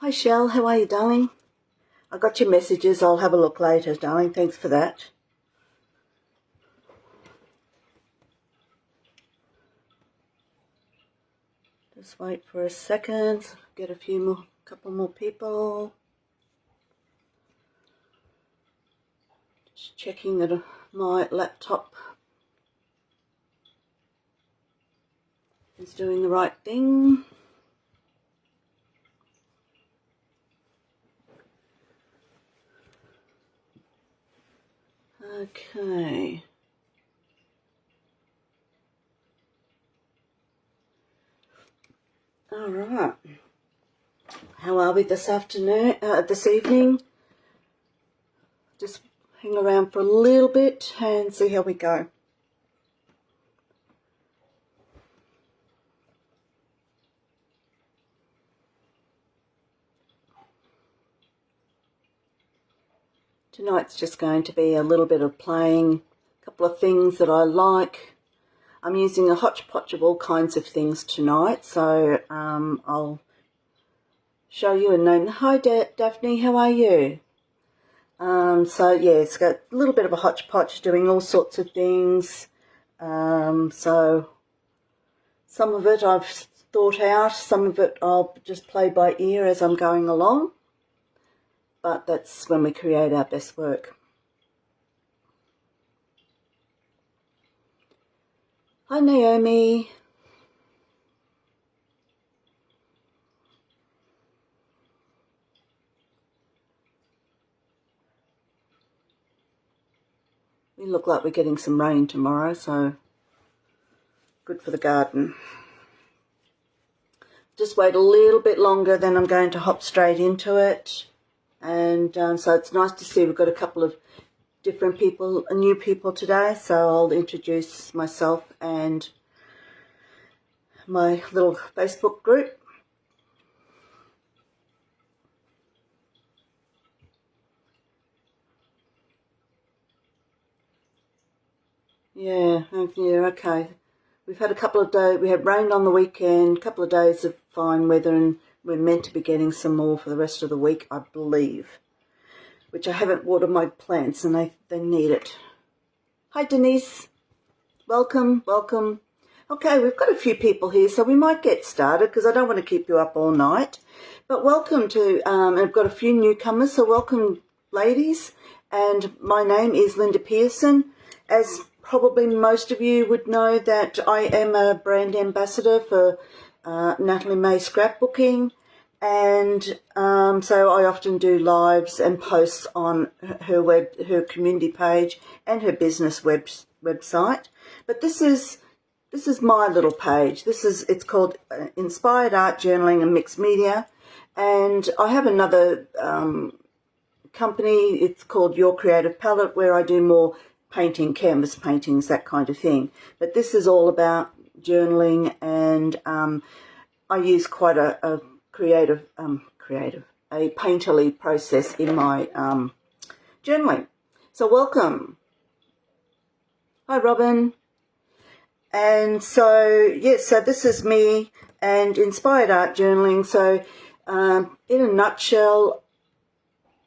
Hi Shell, how are you, darling? I got your messages. I'll have a look later, darling. Thanks for that. Just wait for a second. Get couple more people. Just checking that my laptop is doing the right thing. Okay. All right. How are we this afternoon? This evening? Just hang around for a little bit and see how we go. Tonight's just going to be a little bit of playing, a couple of things that I like. I'm using a hodgepodge of all kinds of things tonight, so I'll show you and name. Hi Daphne, how are you? So yeah, it's got a little bit of a hodgepodge doing all sorts of things. So some of it I've thought out, some of it I'll just play by ear as I'm going along. But that's when we create our best work. Hi Naomi. We look like we're getting some rain tomorrow, so good for the garden. Just wait a little bit longer, then I'm going to hop straight into it. And so it's nice to see we've got a couple of different people, new people today. So I'll introduce myself and my little Facebook group. Yeah, okay. We've had a couple of days, we had rain on the weekend, a couple of days of fine weather, and we're meant to be getting some more for the rest of the week, I believe. Which I haven't watered my plants and they need it. Hi Denise, welcome. Okay, we've got a few people here, so we might get started because I don't want to keep you up all night. But welcome to, I've got a few newcomers, so welcome ladies. And my name is Linda Pearson. As probably most of you would know, that I am a brand ambassador for Natalie May Scrapbooking. And so I often do lives and posts on her community page and her business website. But this is my little page. It's called Inspired Art Journaling and Mixed Media. And I have another company. It's called Your Creative Palette, where I do more painting, canvas paintings, that kind of thing. But this is all about journaling, and I use quite a creative, a painterly process in my journaling. So welcome. Hi Robin. And so, yes, so this is me and Inspired Art Journaling. So in a nutshell,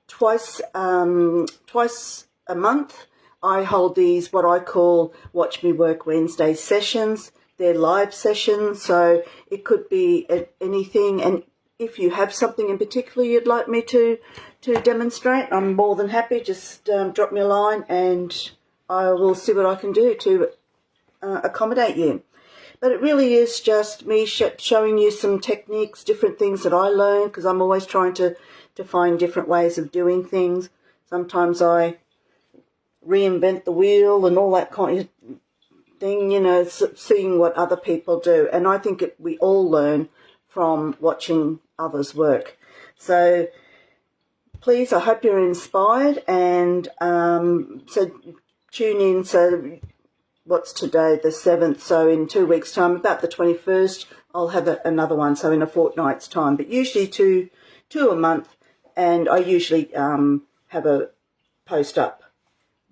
twice a month, I hold these, what I call Watch Me Work Wednesday sessions. They're live sessions, so it could be anything. And if you have something in particular you'd like me to demonstrate, I'm more than happy. Just drop me a line and I will see what I can do to accommodate you. But it really is just me showing you some techniques, different things that I learn, because I'm always trying to find different ways of doing things. Sometimes I reinvent the wheel and all that kind of thing, you know, seeing what other people do. And I think we all learn from watching others work. So please, I hope you're inspired, and so tune in. So what's today, the 7th, so in 2 weeks' time, about the 21st, I'll have another one, so in a fortnight's time, but usually two a month, and I usually have a post up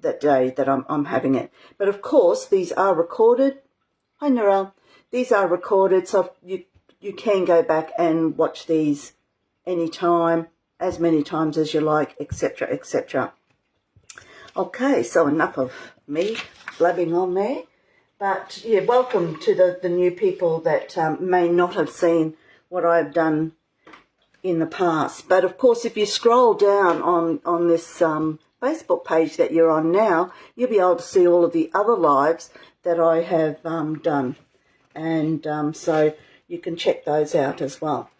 that day that I'm having it. But of course, these are recorded. Hi Narelle. These are recorded, so you can go back and watch these anytime, as many times as you like, etc., etc. Okay, so enough of me blabbing on there. But yeah, welcome to the new people that may not have seen what I've done in the past. But of course, if you scroll down on this Facebook page that you're on now, you'll be able to see all of the other lives that I have done. And so you can check those out as well.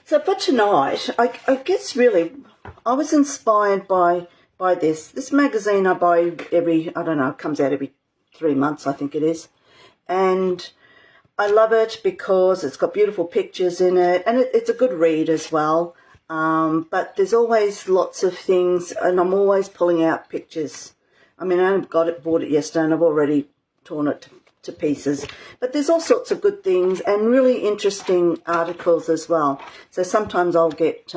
So for tonight, I guess really I was inspired by this magazine I buy every, I don't know, it comes out every 3 months, I think it is. And I love it because it's got beautiful pictures in it, and it's a good read as well. But there's always lots of things, and I'm always pulling out pictures. I mean, I bought it yesterday, and I've already torn it to pieces. But there's all sorts of good things and really interesting articles as well. So sometimes I'll get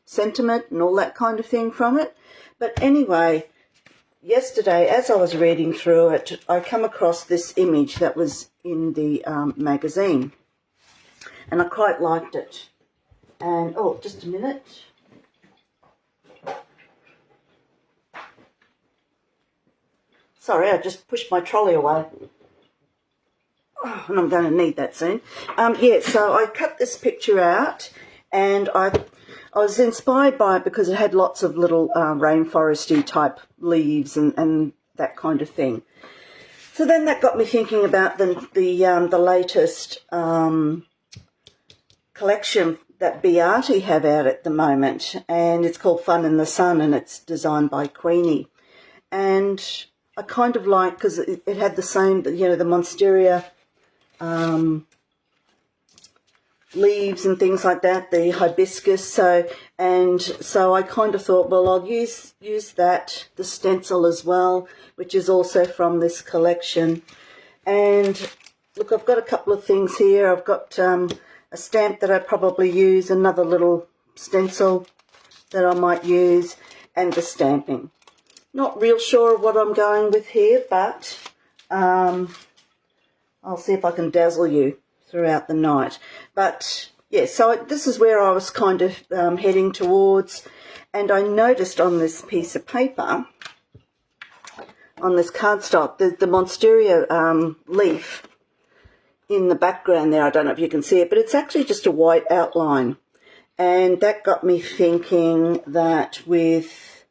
sentiment and all that kind of thing from it. But anyway, yesterday, as I was reading through it, I come across this image that was in the magazine, and I quite liked it. And, oh, just a minute. Sorry, I just pushed my trolley away. Oh, and I'm going to need that soon. Yeah, so I cut this picture out, and I was inspired by it because it had lots of little rainforesty type leaves and that kind of thing. So then that got me thinking about the latest collection that Beate have out at the moment, and it's called Fun in the Sun, and it's designed by Queenie. And I kind of like, because it had the same, you know, the monstera leaves and things like that, the hibiscus. So I kind of thought, well, I'll use that, the stencil as well, which is also from this collection. And look, I've got a couple of things here. I've got a stamp that I probably use, another little stencil that I might use, and the stamping. Not real sure of what I'm going with here, but I'll see if I can dazzle you throughout the night. But yeah, so this is where I was kind of heading towards, and I noticed on this piece of paper, on this cardstock, the monstera leaf in the background there. I don't know if you can see it, but it's actually just a white outline. And that got me thinking that with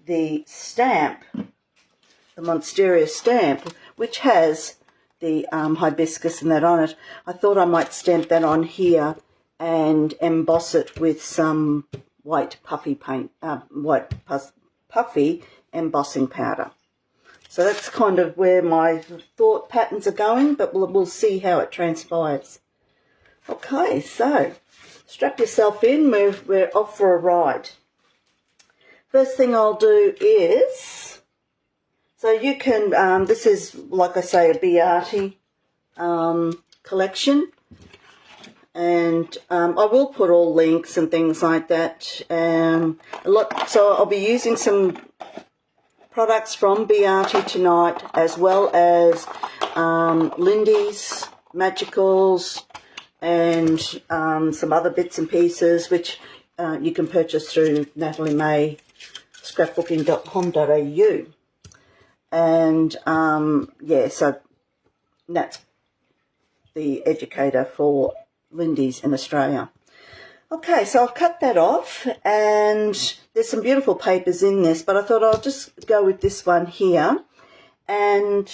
the stamp, the monstera stamp, which has the hibiscus and that on it, I thought I might stamp that on here and emboss it with some white puffy paint, puffy embossing powder. So that's kind of where my thought patterns are going, but we'll see how it transpires. Okay, so strap yourself in. We're off for a ride. First thing I'll do is, so you can, this is, like I say, a Beate collection. And I will put all links and things like that. So I'll be using some products from Beate tonight, as well as Lindy's Magicals and some other bits and pieces, which you can purchase through Natalie May scrapbooking.com.au. And yeah, so that's the educator for Lindy's in Australia. Okay, so I've cut that off, and there's some beautiful papers in this, but I thought I'll just go with this one here. And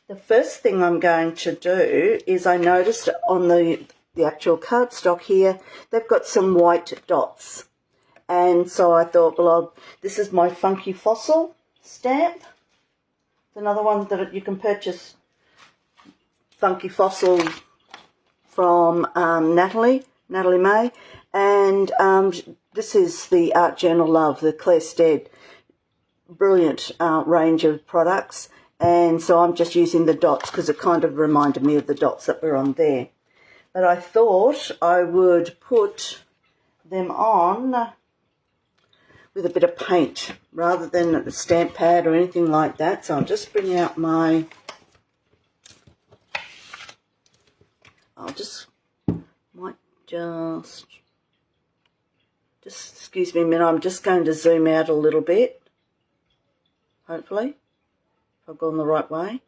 the first thing I'm going to do is, I noticed on the actual cardstock here, they've got some white dots. And so I thought, well, this is my Funky Fossil stamp. It's another one that you can purchase, Funky Fossil, from Natalie May. And this is the Art Journal Love, the Claire Stead, brilliant range of products. And so I'm just using the dots because it kind of reminded me of the dots that were on there. But I thought I would put them on with a bit of paint rather than a stamp pad or anything like that. So I'll just bring out my, might just excuse me a minute, I'm just going to zoom out a little bit, hopefully, if I've gone the right way.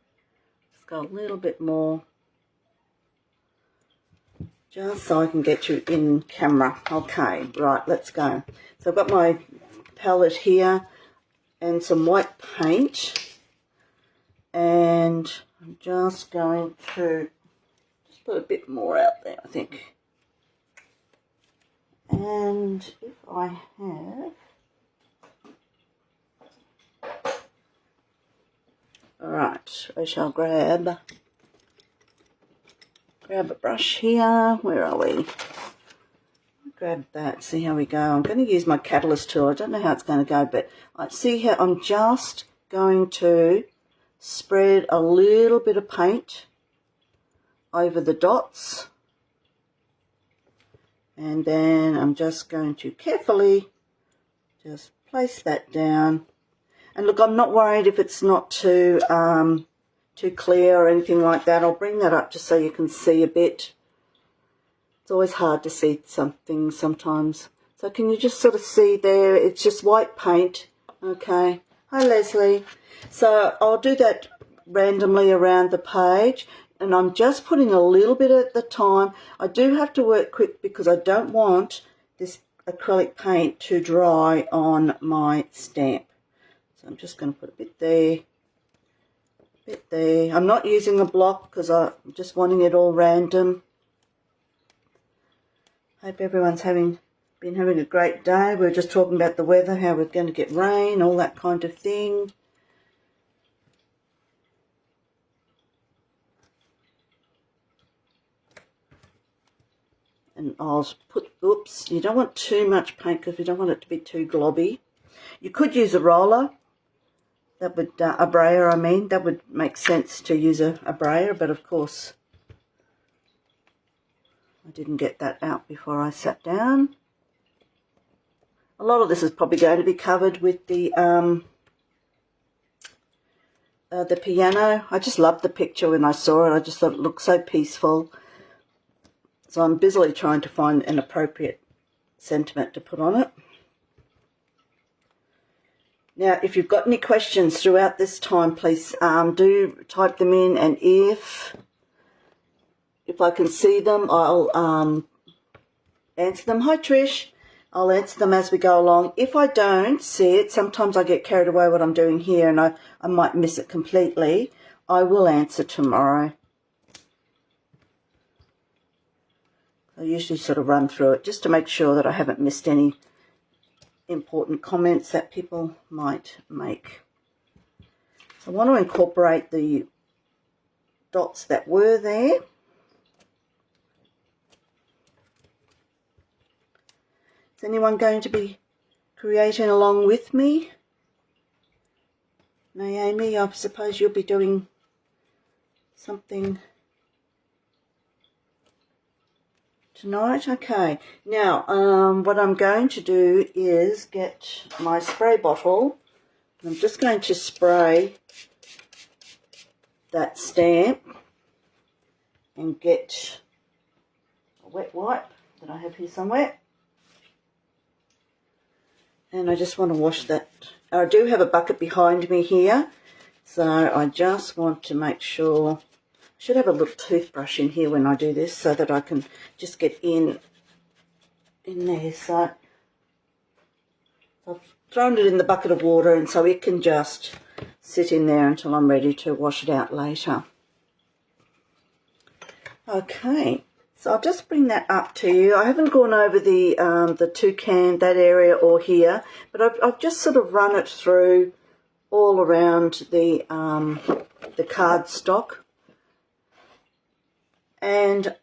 Just go a little bit more, just so I can get you in camera. Okay, right, let's go. So I've got my palette here and some white paint, and I'm just going to just put a bit more out there, I think. And if I have, alright, I shall grab a brush here. Where are we? Grab that, see how we go. I'm going to use my catalyst tool. I don't know how it's going to go, but I see how I'm just going to spread a little bit of paint over the dots. And then I'm just going to carefully just place that down. And look, I'm not worried if it's not too clear or anything like that. I'll bring that up just so you can see a bit. It's always hard to see something sometimes. So can you just sort of see there? It's just white paint. Okay. Hi, Leslie. So I'll do that randomly around the page. And I'm just putting a little bit at the time. I do have to work quick because I don't want this acrylic paint to dry on my stamp. So I'm just going to put a bit there, a bit there. I'm not using a block because I'm just wanting it all random. Hope everyone's been having a great day. We're just talking about the weather, how we're going to get rain, all that kind of thing. And I'll put, oops, you don't want too much paint because we don't want it to be too globby. You could use a roller, that would, a brayer I mean, that would make sense to use a brayer, but of course I didn't get that out before I sat down. A lot of this is probably going to be covered with the piano. I just loved the picture when I saw it. I just thought it looked so peaceful. So I'm busily trying to find an appropriate sentiment to put on it. Now, if you've got any questions throughout this time, please do type them in, and if I can see them, I'll answer them. Hi, Trish. I'll answer them as we go along. If I don't see it, sometimes I get carried away what I'm doing here and I might miss it completely. I will answer tomorrow. I usually sort of run through it just to make sure that I haven't missed any important comments that people might make. So I want to incorporate the dots that were there. Is anyone going to be creating along with me? Naomi, I suppose you'll be doing something tonight. Okay, now what I'm going to do is get my spray bottle. I'm just going to spray that stamp and get a wet wipe that I have here somewhere. And I just want to wash that. I do have a bucket behind me here, so I just want to make sure. I should have a little toothbrush in here when I do this so that I can just get in there. So I've thrown it in the bucket of water, and so it can just sit in there until I'm ready to wash it out later. Okay, so I'll just bring that up to you. I haven't gone over the toucan, that area or here, but I've just sort of run it through all around the cardstock. And,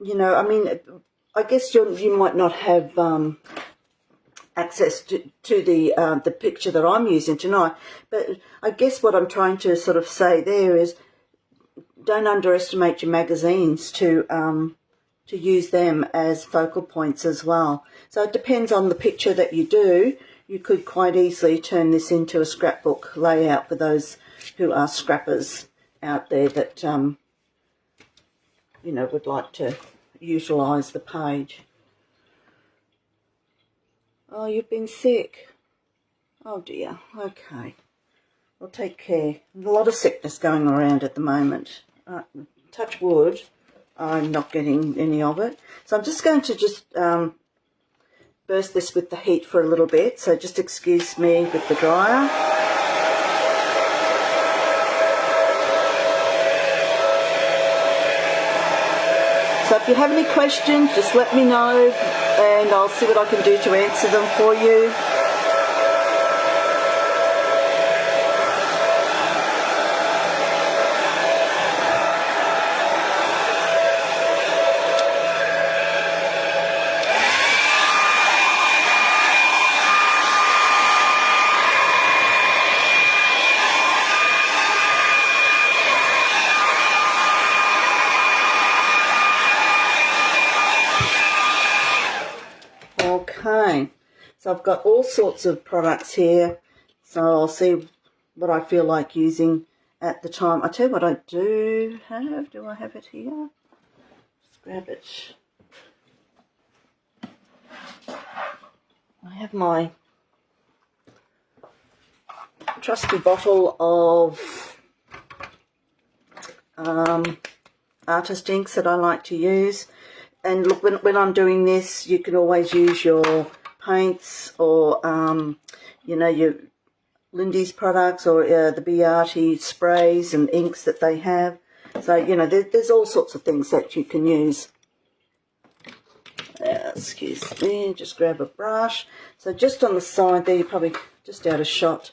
you know, I mean, I guess you might not have access to the picture that I'm using tonight, but I guess what I'm trying to sort of say there is don't underestimate your magazines to use them as focal points as well. So it depends on the picture that you do. You could quite easily turn this into a scrapbook layout for those who are scrappers out there that you know, would like to utilise the page. Oh, you've been sick. Oh dear, okay. Well, take care. There's a lot of sickness going around at the moment. Touch wood, I'm not getting any of it. So I'm just going to burst this with the heat for a little bit. So just excuse me with the dryer. So if you have any questions, just let me know and I'll see what I can do to answer them for you. Okay, so I've got all sorts of products here, so I'll see what I feel like using at the time. I tell you what I do I have it here? Just grab it. I have my trusty bottle of artist inks that I like to use. And look, when I'm doing this, you can always use your paints or, you know, your Lindy's products or the BRT sprays and inks that they have. So, you know, there's all sorts of things that you can use. Excuse me, just grab a brush. So just on the side there, you're probably just out of shot.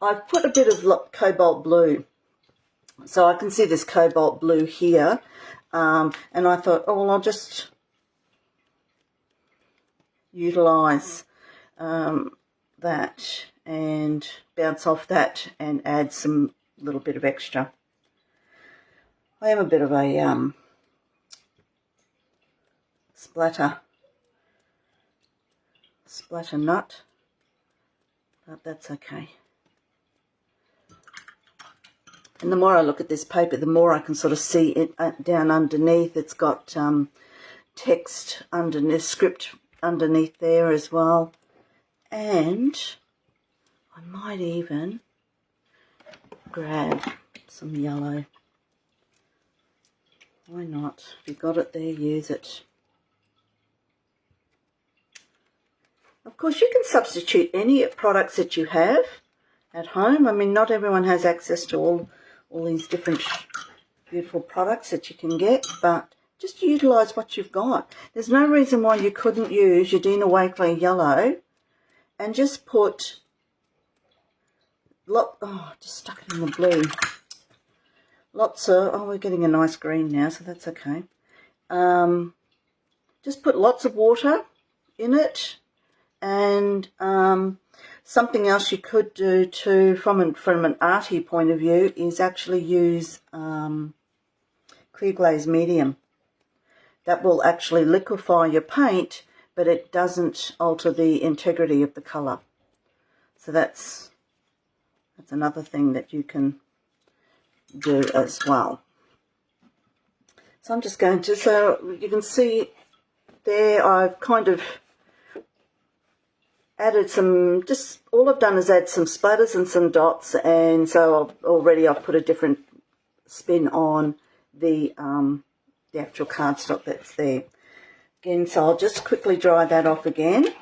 I've put a bit of cobalt blue. So I can see this cobalt blue here. And I thought, oh, well, I'll just utilise that and bounce off that and add some little bit of extra. I am a bit of a splatter nut, but that's okay. And the more I look at this paper, the more I can sort of see it down underneath. It's got text underneath, script underneath there as well. And I might even grab some yellow. Why not? If you've got it there, use it. Of course, you can substitute any products that you have at home. I mean, not everyone has access to all these different beautiful products that you can get, but just utilise what you've got. There's no reason why you couldn't use your Dina Wakley yellow and just put, just stuck it in the blue. We're getting a nice green now, so that's okay. Just put lots of water in it, and something else you could do too, from an arty point of view, is actually use clear glaze medium. That will actually liquefy your paint, but it doesn't alter the integrity of the colour. So that's another thing that you can do as well. So I'm just going to, so you can see there I've kind of added some, just all I've done is add some splatters and some dots, and so I've put a different spin on the actual cardstock that's there. Again, so I'll just quickly dry that off again.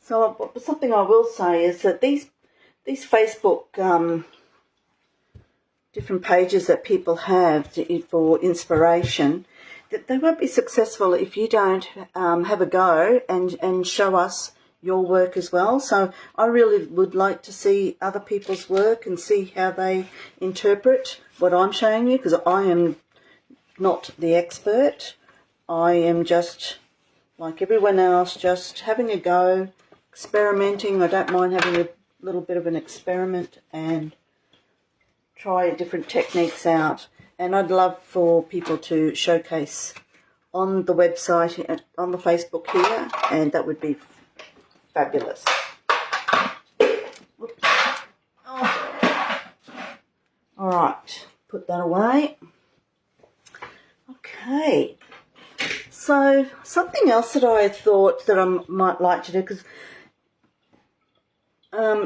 So something I will say is that these Facebook different pages that people have for inspiration, that they won't be successful if you don't have a go and show us your work as well. So I really would like to see other people's work and see how they interpret what I'm showing you, because I am not the expert. I am just, like everyone else, just having a go, experimenting. I don't mind having little bit of an experiment and try different techniques out. And I'd love for people to showcase on the website, on the Facebook here, and that would be fabulous. Whoops. Oh. All right, put that away. Okay, so something else that I thought that I might like to do, because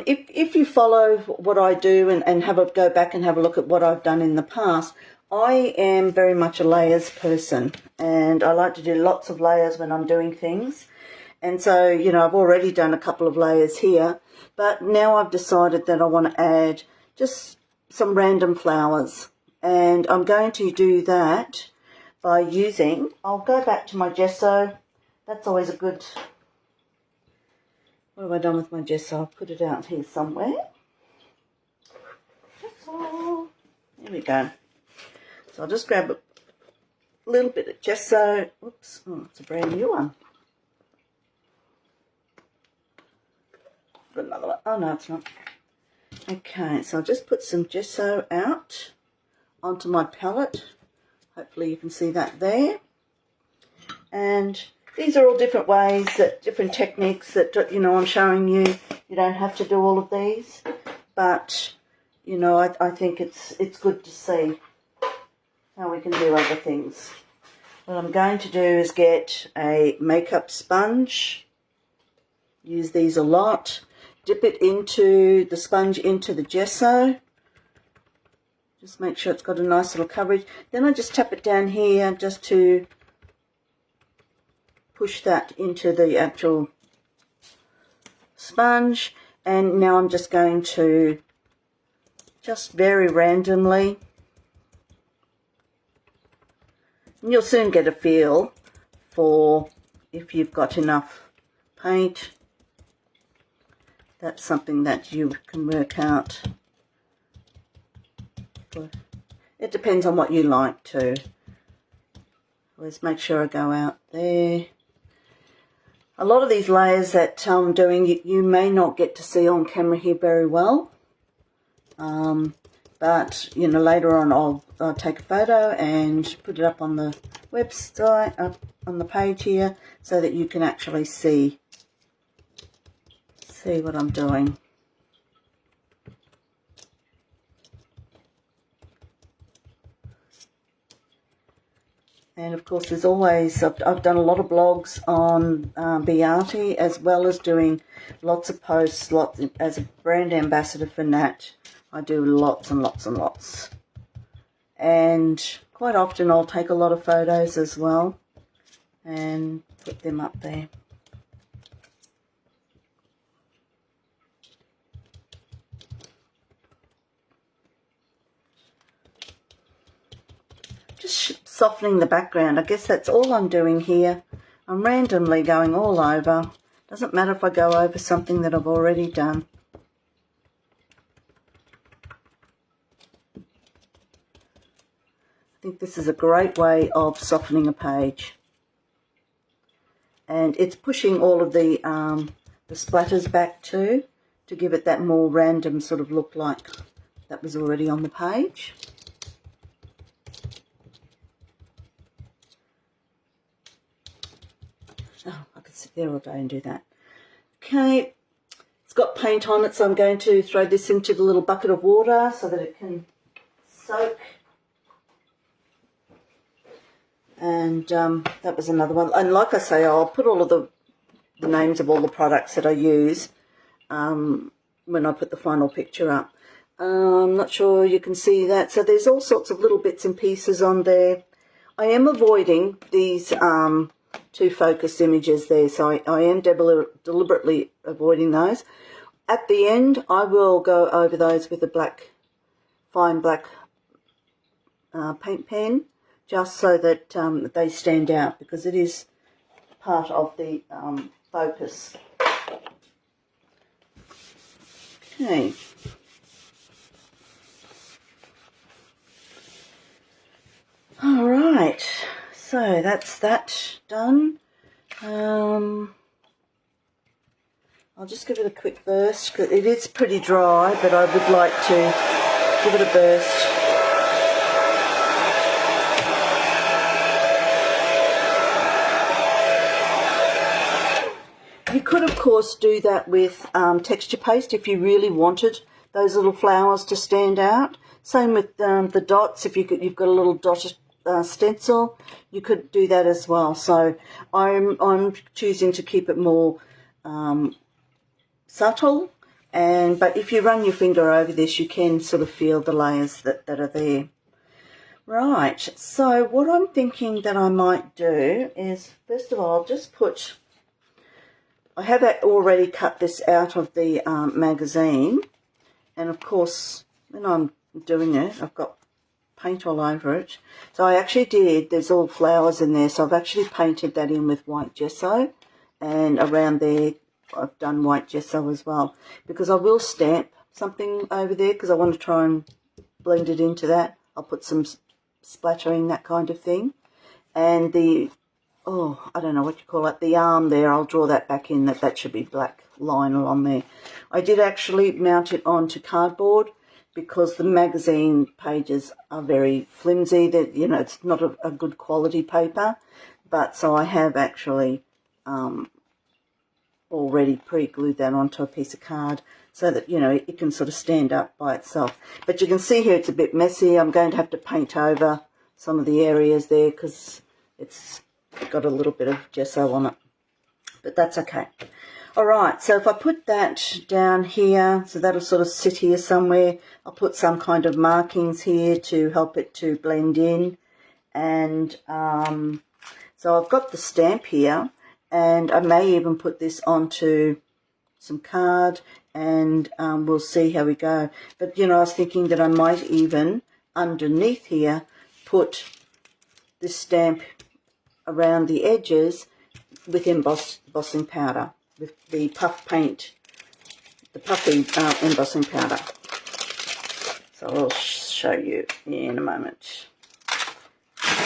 if you follow what I do and go back and have a look at what I've done in the past, I am very much a layers person, and I like to do lots of layers when I'm doing things. And so, you know, I've already done a couple of layers here, but now I've decided that I want to add just some random flowers, and I'm going to do that by using, I'll go back to my gesso. That's always a good, what have I done with my gesso? I'll put it out here somewhere. Gesso. There we go. So I'll just grab a little bit of gesso. Oops, oh, it's a brand new one. Got another one. Oh no, it's not. Okay, so I'll just put some gesso out onto my palette. Hopefully you can see that there. And these are all different ways, different techniques that, you know, I'm showing you. You don't have to do all of these, but, you know, I think it's good to see how we can do other things. What I'm going to do is get a makeup sponge. Use these a lot. Dip it into the sponge, into the gesso. Just make sure it's got a nice little coverage. Then I just tap it down here just to push that into the actual sponge. And now I'm just going to just very randomly, and you'll soon get a feel for if you've got enough paint. That's something that you can work out. It depends on what you like to. Let's make sure I go out there. A lot of these layers that I'm doing, you may not get to see on camera here very well. But, you know, later on I'll take a photo and put it up on the website, up on the page here, so that you can actually see what I'm doing. And of course, there's always, I've done a lot of blogs on Beate, as well as doing lots of posts, as a brand ambassador for Nat. I do lots and lots and lots. And quite often I'll take a lot of photos as well and put them up there. Just softening the background. I guess that's all I'm doing here. I'm randomly going all over. Doesn't matter if I go over something that I've already done. I think this is a great way of softening a page. And it's pushing all of the splatters back too, to give it that more random sort of look like that was already on the page. Oh, I could sit there all day and do that. Okay, it's got paint on it, so I'm going to throw this into the little bucket of water so that it can soak. And that was another one. And like I say, I'll put all of the names of all the products that I use when I put the final picture up. I'm not sure you can see that. So there's all sorts of little bits and pieces on there. I am avoiding these two focused images there, so I am deliberately avoiding those. At the end, I will go over those with a fine black paint pen, just so that they stand out, because it is part of the focus. Okay. All right, so that's that done. I'll just give it a quick burst, because it is pretty dry, but I would like to give it a burst. You could, of course, do that with texture paste if you really wanted those little flowers to stand out. Same with the dots. If you've got a little dot stencil, you could do that as well. So I'm choosing to keep it more subtle, but if you run your finger over this, you can sort of feel the layers that are there. Right, so what I'm thinking that I might do is, first of all, I'll just put, I have already cut this out of the magazine, and of course when I'm doing it, I've got paint all over it. So I actually did, there's all flowers in there, so I've actually painted that in with white gesso, and around there I've done white gesso as well, because I will stamp something over there because I want to try and blend it into that. I'll put some splattering, that kind of thing. And the, oh, I don't know what you call it, the arm there, I'll draw that back in, that should be black line along there. I did actually mount it onto cardboard because the magazine pages are very flimsy. That, you know, it's not a good quality paper, but so I have actually already pre-glued that onto a piece of card so that, you know, it can sort of stand up by itself. But you can see here it's a bit messy. I'm going to have to paint over some of the areas there because it's got a little bit of gesso on it, but that's okay. All right, so if I put that down here, so that'll sort of sit here somewhere. I'll put some kind of markings here to help it to blend in. And so I've got the stamp here, and I may even put this onto some card, and we'll see how we go. But, you know, I was thinking that I might even, underneath here, put this stamp around the edges with embossing powder, with the puff paint, the puffy embossing powder. So I'll show you in a moment.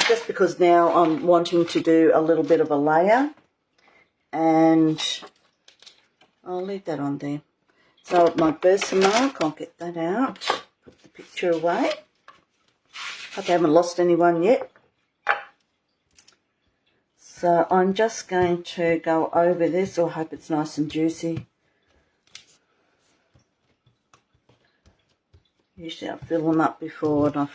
Just because now I'm wanting to do a little bit of a layer, and I'll leave that on there. So my Versamark, I'll get that out, put the picture away. Hope I haven't lost anyone yet. So I'm just going to go over this. I hope it's nice and juicy. Usually I fill them up before, and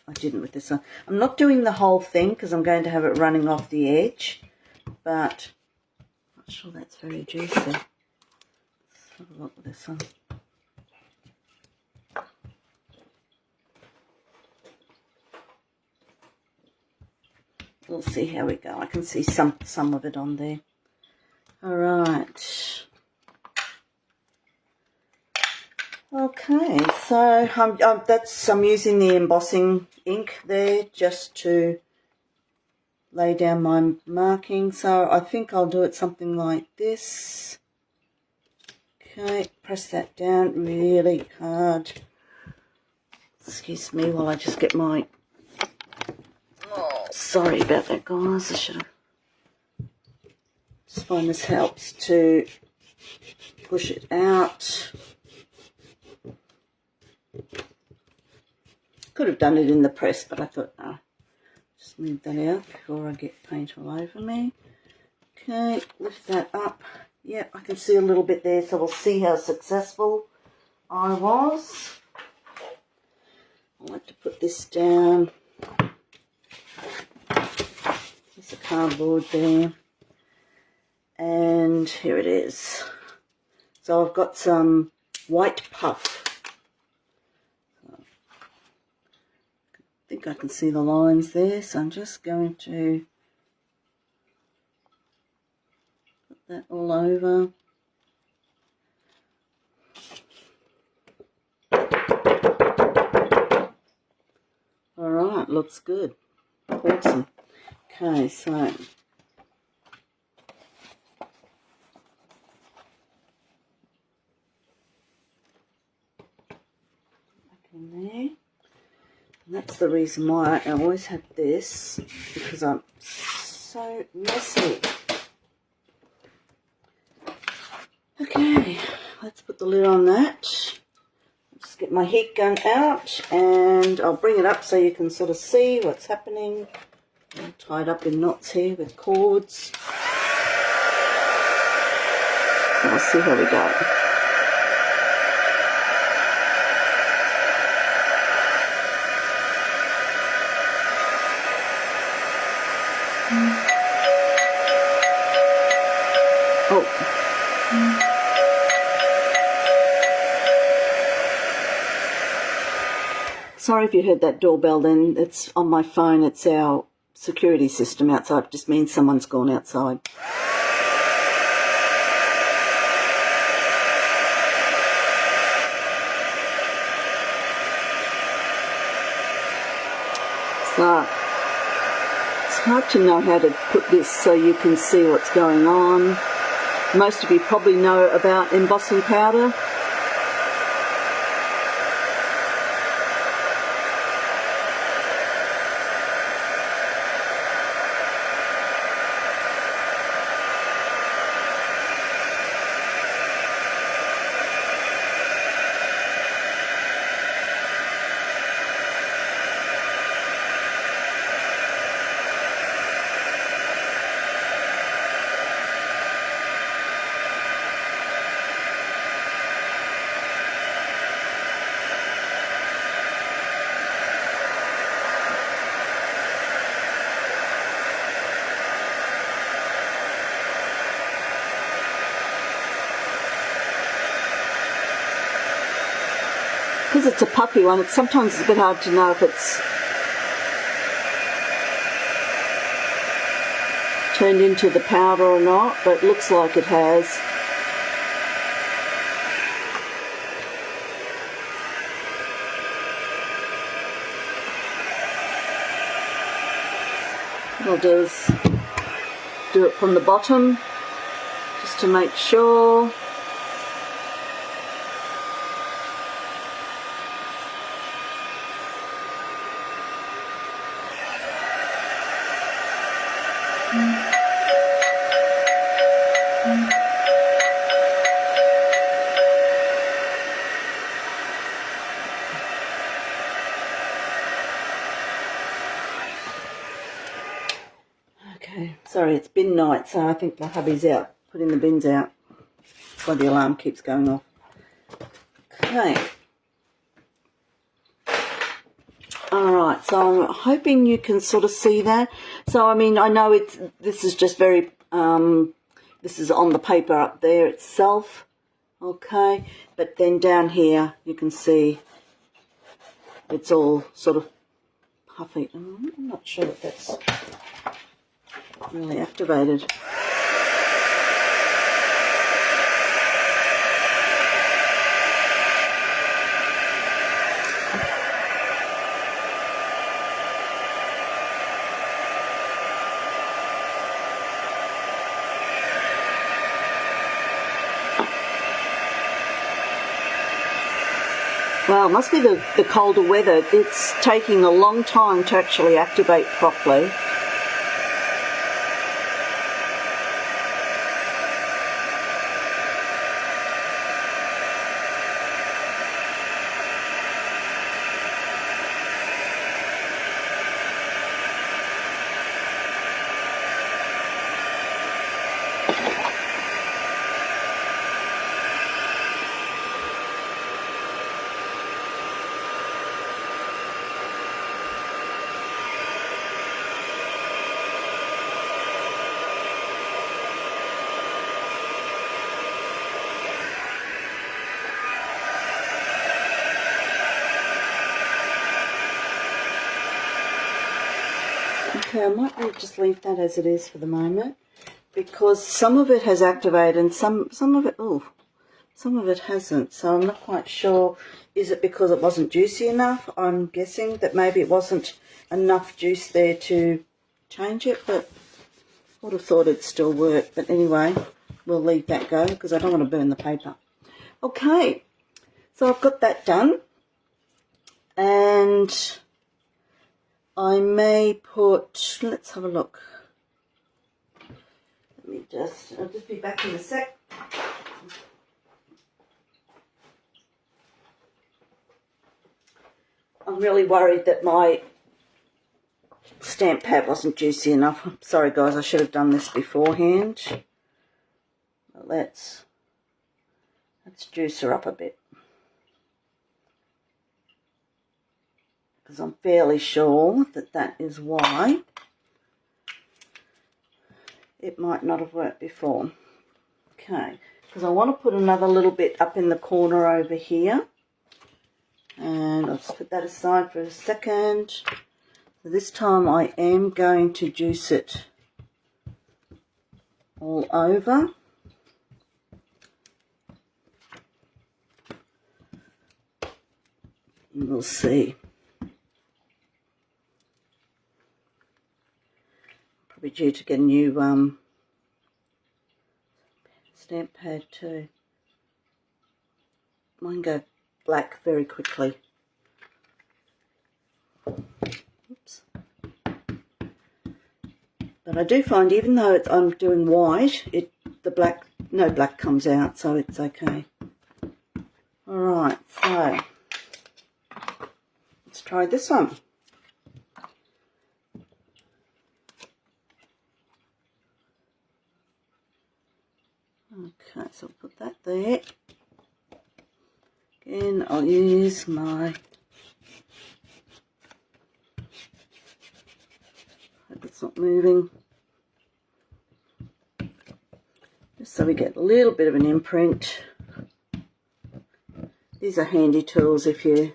I didn't with this one. I'm not doing the whole thing because I'm going to have it running off the edge, but I'm not sure that's very juicy. Let's have a look at this one. We'll see how we go. I can see some of it on there. All right. Okay, so I'm using the embossing ink there just to lay down my marking. So I think I'll do it something like this. Okay, press that down really hard. Excuse me while I just get my... Oh, sorry about that, guys. I should have... Just find this helps to push it out. Could have done it in the press, but I thought, no, just move that out before I get paint all over me. Okay, lift that up. Yep, I can see a little bit there, so we'll see how successful I was. I like to put this down. Piece of cardboard there. And here it is. So I've got some white puff. I think I can see the lines there, so I'm just going to put that all over. All right, looks good. Awesome. Okay, so back in there. And that's the reason why I always have this, because I'm so messy. Okay, the lid on that. Just get my heat gun out and I'll bring it up so you can sort of see what's happening. I'm tied up in knots here with cords. So we'll see how we go. Oh. Sorry if you heard that doorbell then. It's on my phone. It's our security system outside. It just means someone's gone outside. So it's hard to know how to put this so you can see what's going on. Most of you probably know about embossing powder. Because it's a puffy one, sometimes it's a bit hard to know if it's turned into the powder or not, but it looks like it has. What I'll do is do it from the bottom, just to make sure. Okay, sorry, it's bin night, so I think my hubby's out, putting the bins out. That's why the alarm keeps going off. Okay. Alright, so I'm hoping you can sort of see that. So, I mean, I know this is just very, this is on the paper up there itself, okay, but then down here you can see it's all sort of puffy. I'm not sure if that's really activated. Well, it must be the colder weather. It's taking a long time to actually activate properly. Okay, I might just leave that as it is for the moment, because some of it has activated and some of it hasn't. So I'm not quite sure. Is it because it wasn't juicy enough? I'm guessing that maybe it wasn't enough juice there to change it, but I would have thought it'd still work. But anyway, we'll leave that go because I don't want to burn the paper. Okay, so I've got that done, and I may put, let's have a look. I'll just be back in a sec. I'm really worried that my stamp pad wasn't juicy enough. Sorry guys, I should have done this beforehand. But let's juice her up a bit. Because I'm fairly sure that that is why it might not have worked before. Okay, because I want to put another little bit up in the corner over here. And I'll just put that aside for a second. So this time I am going to juice it all over. And we'll see. Probably due to get a new stamp pad too. Mine go black very quickly. Oops. But I do find even though I'm doing white, no black comes out, so it's okay. Alright, so let's try this one. Okay, so I'll put that there. Again, I'll use my, hope it's not moving, just so we get a little bit of an imprint. These are handy tools if you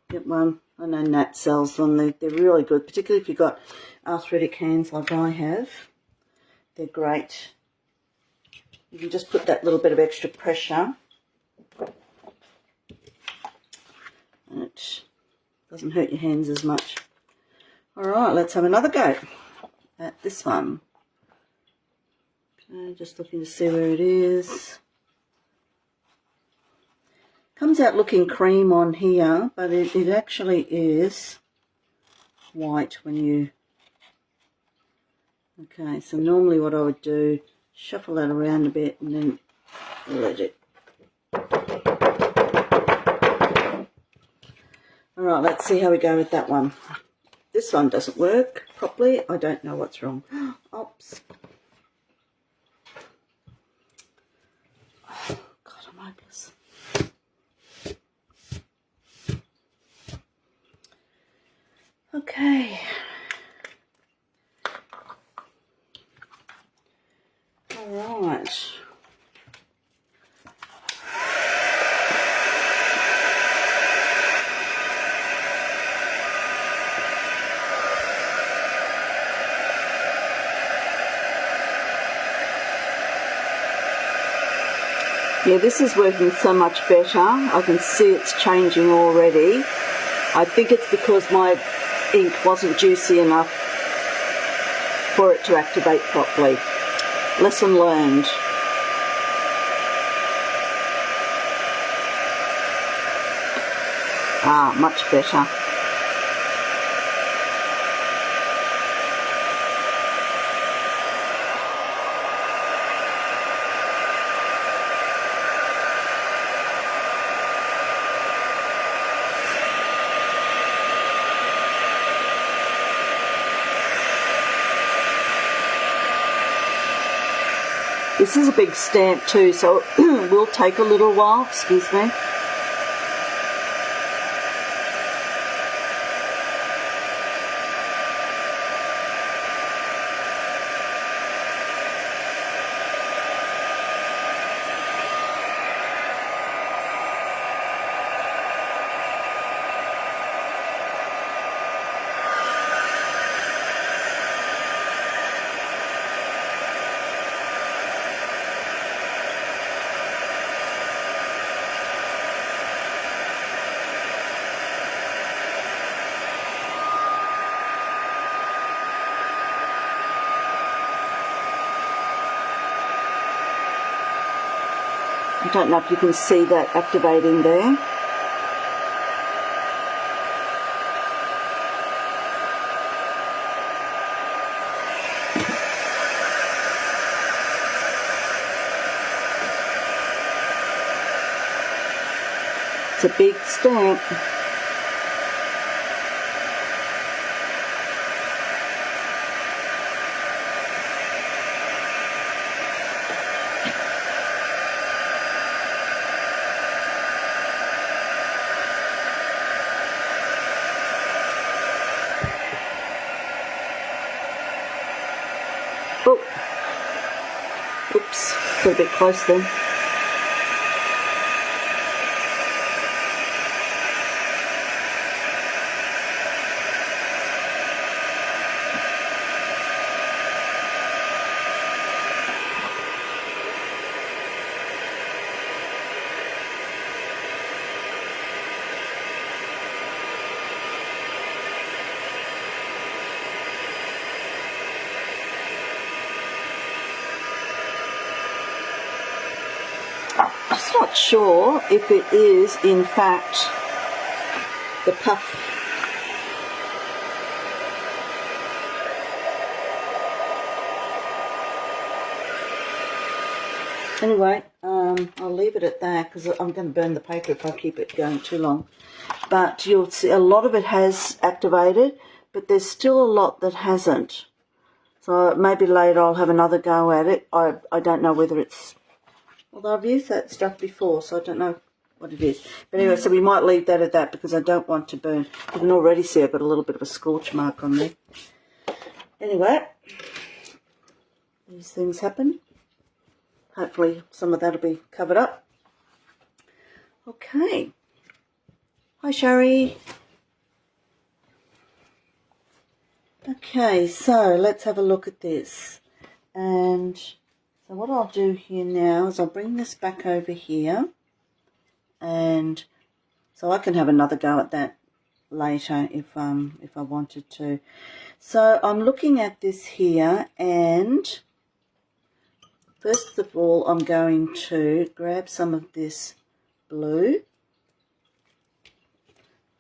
get one. I know Nat sells them. They're really good, particularly if you've got arthritic hands like I have. They're great. You can just put that little bit of extra pressure and it doesn't hurt your hands as much. Alright, let's have another go at this one. Okay, just looking to see where it is. Comes out looking cream on here, but it actually is white when you... Okay, so normally what I would do, shuffle that around a bit and then let it. Alright, let's see how we go with that one. This one doesn't work properly. I don't know what's wrong. Oops. Oh, God, I'm hopeless. Okay. All right. Yeah, this is working so much better. I can see it's changing already. I think it's because my ink wasn't juicy enough for it to activate properly. Lesson learned. Ah, much better. This is a big stamp too, so it will take a little while, excuse me. I don't know if you can see that activating there. It's a big stamp. Oh, oops, got a bit close then. Just not sure if it is in fact the puff. Anyway, I'll leave it at that because I'm going to burn the paper if I keep it going too long. But you'll see a lot of it has activated, but there's still a lot that hasn't. So maybe later I'll have another go at it. I don't know whether it's... Although I've used that stuff before, so I don't know what it is. But anyway, so we might leave that at that because I don't want to burn. You can already see I've got a little bit of a scorch mark on there. Anyway, these things happen. Hopefully some of that will be covered up. Okay. Hi, Sherry. Okay, so let's have a look at this. And so what I'll do here now is I'll bring this back over here. And so I can have another go at that later if I wanted to. So I'm looking at this here, and first of all I'm going to grab some of this blue,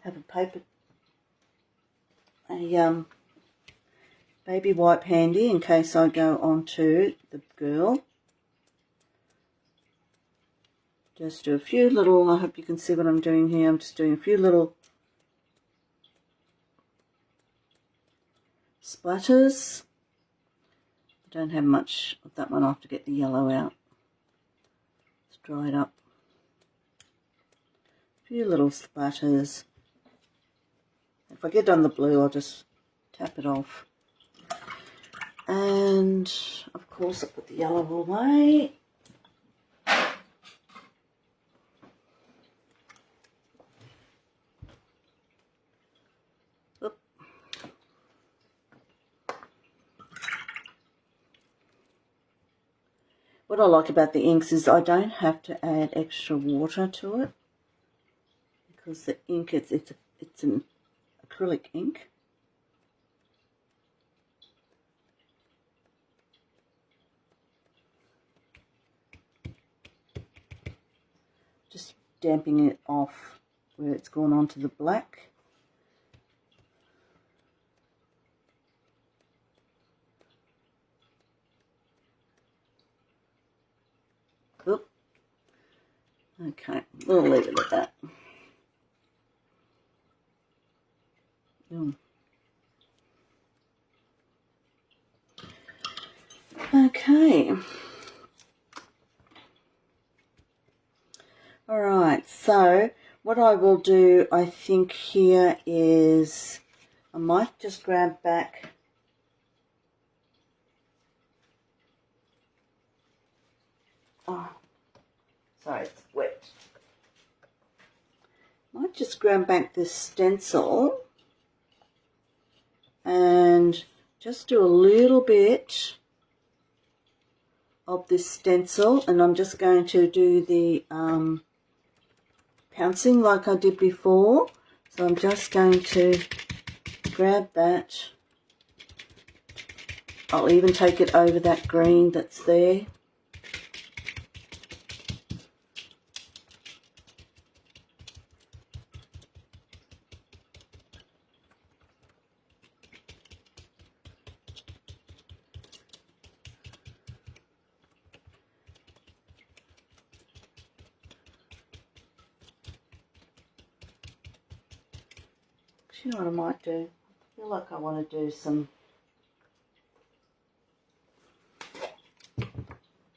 have a paper, a baby wipe handy in case I go onto the girl. Just do a few little, I hope you can see what I'm doing here, I'm just doing a few little splatters. I don't have much of that one, I'll have to get the yellow out. It's dried up. A few little splatters. If I get on the blue, I'll just tap it off. And of course I put the yellow away. What I like about the inks is I don't have to add extra water to it because the ink, it's an acrylic ink. Just damping it off where it's gone onto the black. Oop. Okay, we'll leave it at that. Okay. Alright, so what I will do, I think here is, I might just grab back sorry, it's wet. Might just grab back this stencil and just do a little bit of this stencil, and I'm just going to do the pouncing like I did before. So I'm just going to grab that. I'll even take it over that green that's there. you know what I might do? I feel like I want to do some... I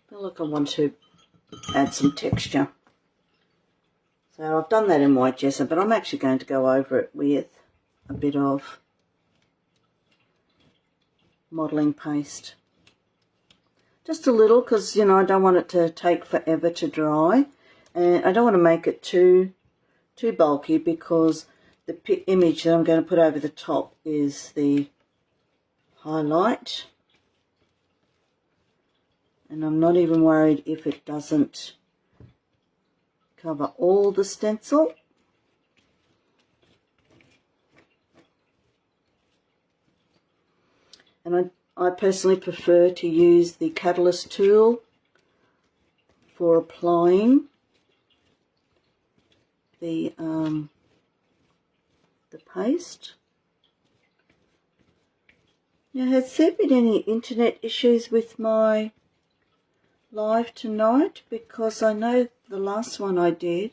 feel like I want to add some texture. So I've done that in white gesso, but I'm actually going to go over it with a bit of modelling paste. Just a little, because, you know, I don't want it to take forever to dry. And I don't want to make it too bulky, because the image that I'm going to put over the top is the highlight. And I'm not even worried if it doesn't cover all the stencil. And I personally prefer to use the Catalyst tool for applying the paste. Now, has there been any internet issues with my live tonight? Because I know the last one I did,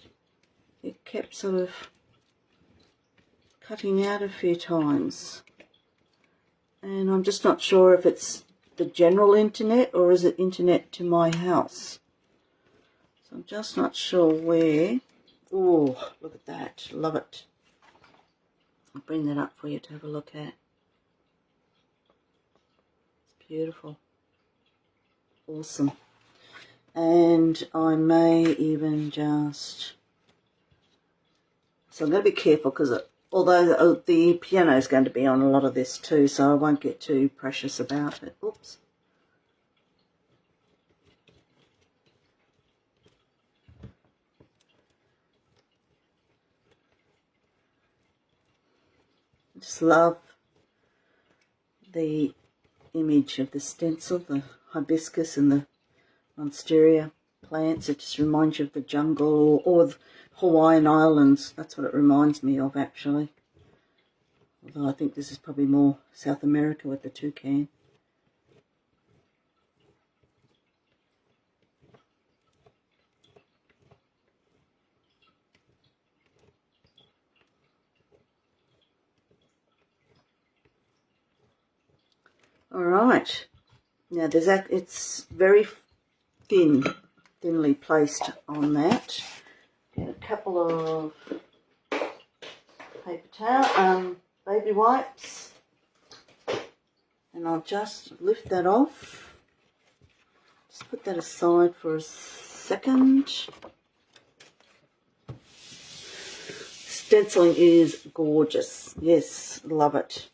it kept sort of cutting out a few times. And I'm just not sure if it's the general internet or is it internet to my house. So I'm just not sure where. Oh, look at that. Love it. I'll bring that up for you to have a look at. It's beautiful. Awesome. And I may even just... So I'm going to be careful, because although the piano is going to be on a lot of this too, so I won't get too precious about it. Oops. I just love the image of the stencil, the hibiscus and the monstera plants. It just reminds you of the jungle or the Hawaiian Islands. That's what it reminds me of, actually. Although I think this is probably more South America with the toucan. All right. Now there's that. It's very thinly placed on that. Get a couple of paper towel, baby wipes, and I'll just lift that off. Just put that aside for a second. Stenciling is gorgeous. Yes, love it.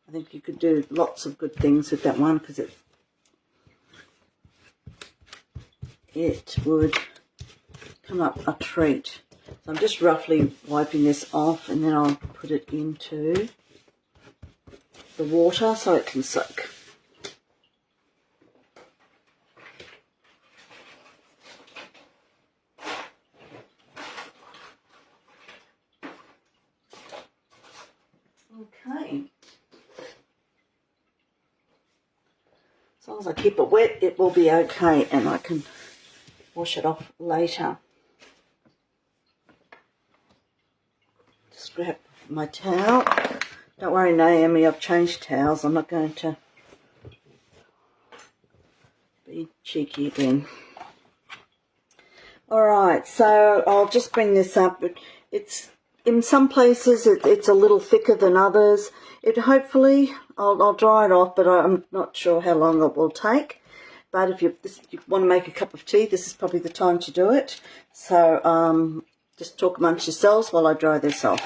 I think you could do lots of good things with that one, because it would come up a treat. So I'm just roughly wiping this off, and then I'll put it into the water so it can soak. Okay. As long as I keep it wet, it will be okay, and I can wash it off later. Just grab my towel. Don't worry, Naomi, I've changed towels. I'm not going to be cheeky again. Alright, so I'll just bring this up. It's in some places it's a little thicker than others. Hopefully I'll dry it off, but I'm not sure how long it will take. But if you want to make a cup of tea, this is probably the time to do it. So just talk amongst yourselves while I dry this off.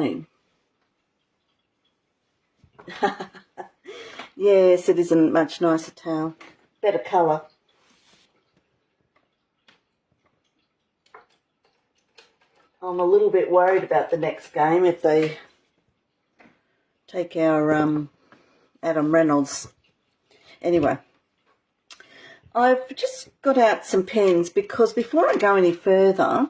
mean? Yes, it is a much nicer towel. Better colour. I'm a little bit worried about the next game if they take our Adam Reynolds. Anyway, I've just got out some pens because before I go any further,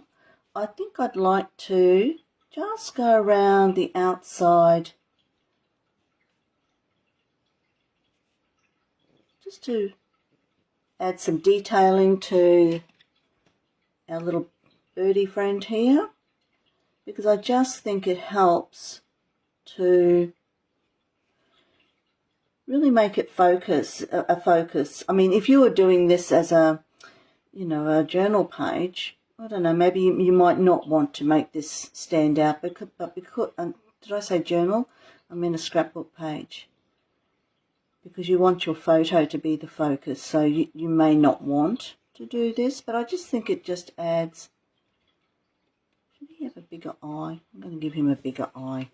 I think I'd like to just go around the outside just to add some detailing to our little birdie friend here, because I just think it helps to really make it a focus. I mean, if you were doing this as a, a journal page, I don't know, maybe you might not want to make this stand out, but because, did I say journal? I mean a scrapbook page. Because you want your photo to be the focus, so you may not want to do this, but I just think it just adds. Should he have a bigger eye? I'm going to give him a bigger eye.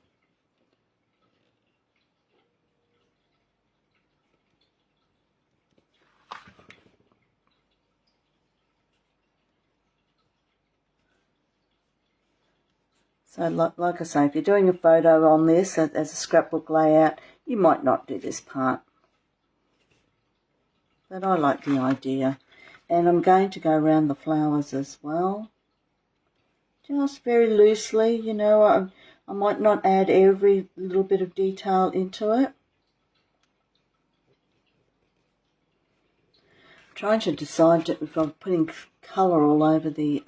So like I say, if you're doing a photo on this as a scrapbook layout, you might not do this part. But I like the idea. And I'm going to go around the flowers as well. Just very loosely, I might not add every little bit of detail into it. I'm trying to decide if I'm putting colour all over the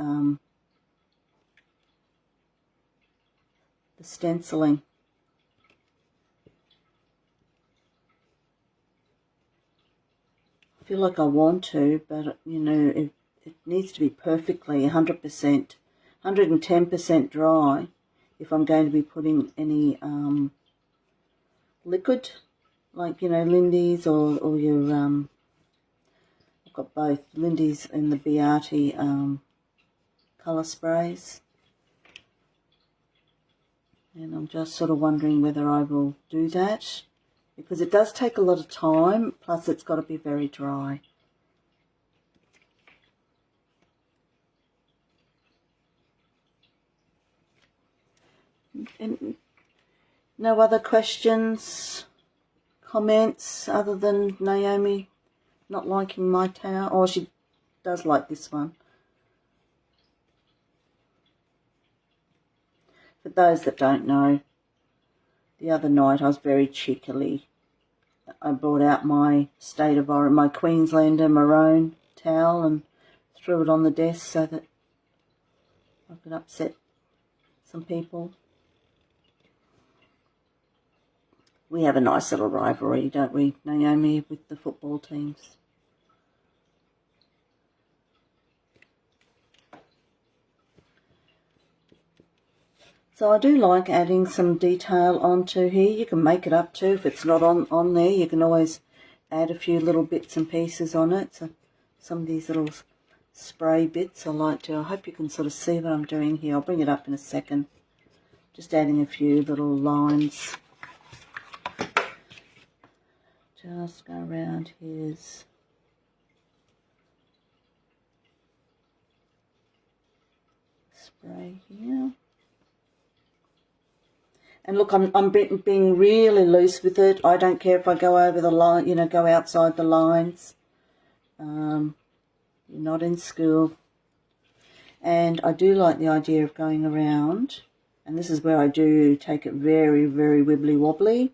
stenciling. I feel like I want to, but it needs to be perfectly 100%, 110% dry if I'm going to be putting any liquid, like Lindy's or your I've got both Lindy's and the Beati colour sprays. And I'm just sort of wondering whether I will do that, because it does take a lot of time, plus it's got to be very dry. And no other questions, comments, other than Naomi not liking my towel? Or she does like this one. For those that don't know, the other night I was very cheekily. I brought out my my Queenslander maroon towel and threw it on the desk so that I could upset some people. We have a nice little rivalry, don't we, Naomi, with the football teams? So I do like adding some detail onto here. You can make it up too. If it's not on there, you can always add a few little bits and pieces on it. So some of these little spray bits I like to. I hope you can sort of see what I'm doing here. I'll bring it up in a second. Just adding a few little lines. Just go around his spray here. And look, I'm being really loose with it. I don't care if I go over the line, go outside the lines. You're not in school. And I do like the idea of going around. And this is where I do take it very, very wibbly wobbly.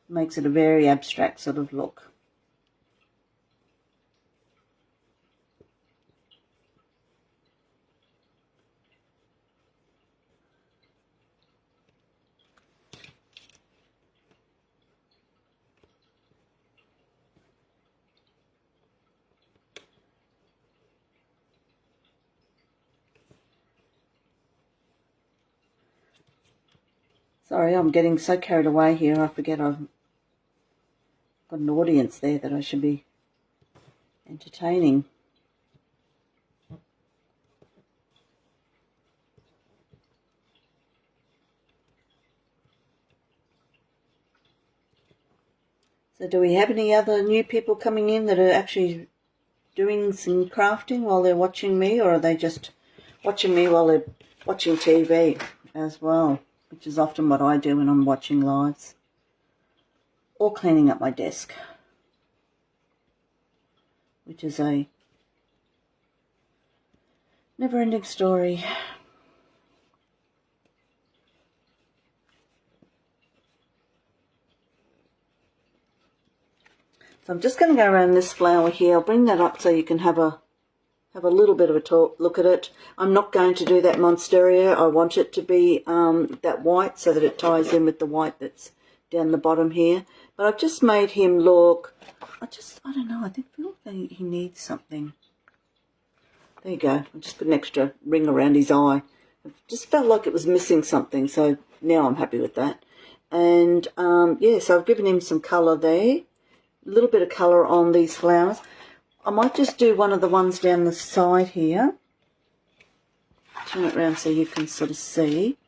Makes it a very abstract sort of look. Sorry, I'm getting so carried away here. I forget I've got an audience there that I should be entertaining. So do we have any other new people coming in that are actually doing some crafting while they're watching me, or are they just watching me while they're watching TV as well, which is often what I do when I'm watching lives, or cleaning up my desk, which is a never-ending story. So I'm just going to go around this flower here. I'll bring that up so you can have a little bit of a look at it. I'm not going to do that monstera. I want it to be that white so that it ties in with the white that's down the bottom here. But I've just made him look, I don't know, I feel like he needs something. There you go. I just put an extra ring around his eye. It just felt like it was missing something, so now I'm happy with that. And yeah, so I've given him some colour there. A little bit of colour on these flowers. I might just do one of the ones down the side here. Turn it around so you can sort of see.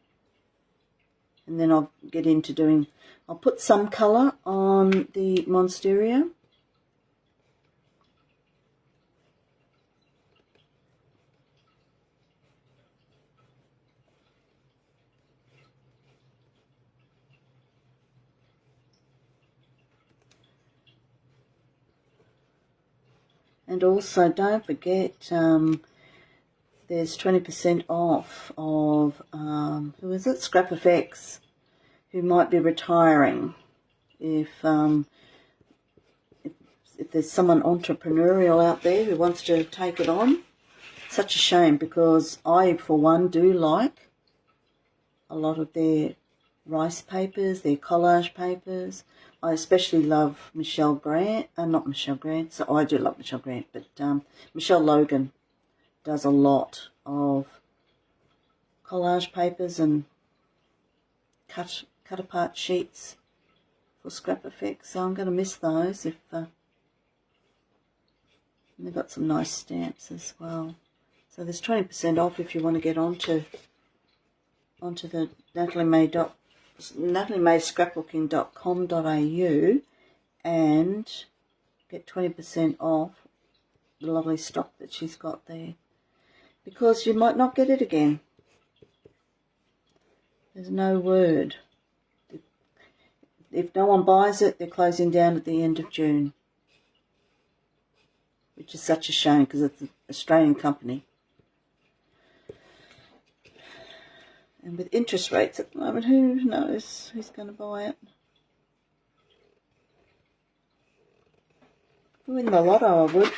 And then I'll get into doing, I'll put some colour on the monstera. And also, don't forget, there's 20% off of, who is it? Scrap FX, who might be retiring. If there's someone entrepreneurial out there who wants to take it on, such a shame, because I, for one, do like a lot of their rice papers, their collage papers. I especially love Michelle Grant, not Michelle Grant, so I do love Michelle Grant, but Michelle Logan does a lot of collage papers and cut apart sheets for Scrap Effects, so I'm going to miss those. If and they've got some nice stamps as well. So there's 20% off if you want to get onto the nataliemayscrapbooking.com.au and get 20% off the lovely stock that she's got there, because you might not get it again. There's no word. If no one buys it, they're closing down at the end of June, which is such a shame because it's an Australian company. And with interest rates at the moment, who knows who's going to buy it? If we win the lotto, I would.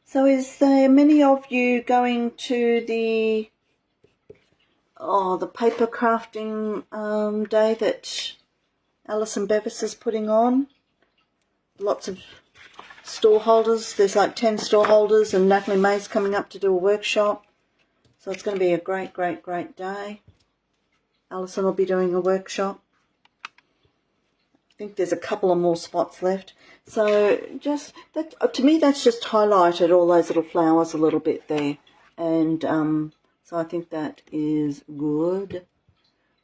So is there many of you going to the paper crafting day that Alison Bevis is putting on? Lots of store holders. There's like 10 store holders, and Natalie May's coming up to do a workshop. So it's going to be a great, great, great day. Alison will be doing a workshop. I think there's a couple of more spots left. So just that, to me, that's just highlighted all those little flowers a little bit there. And so I think that is good.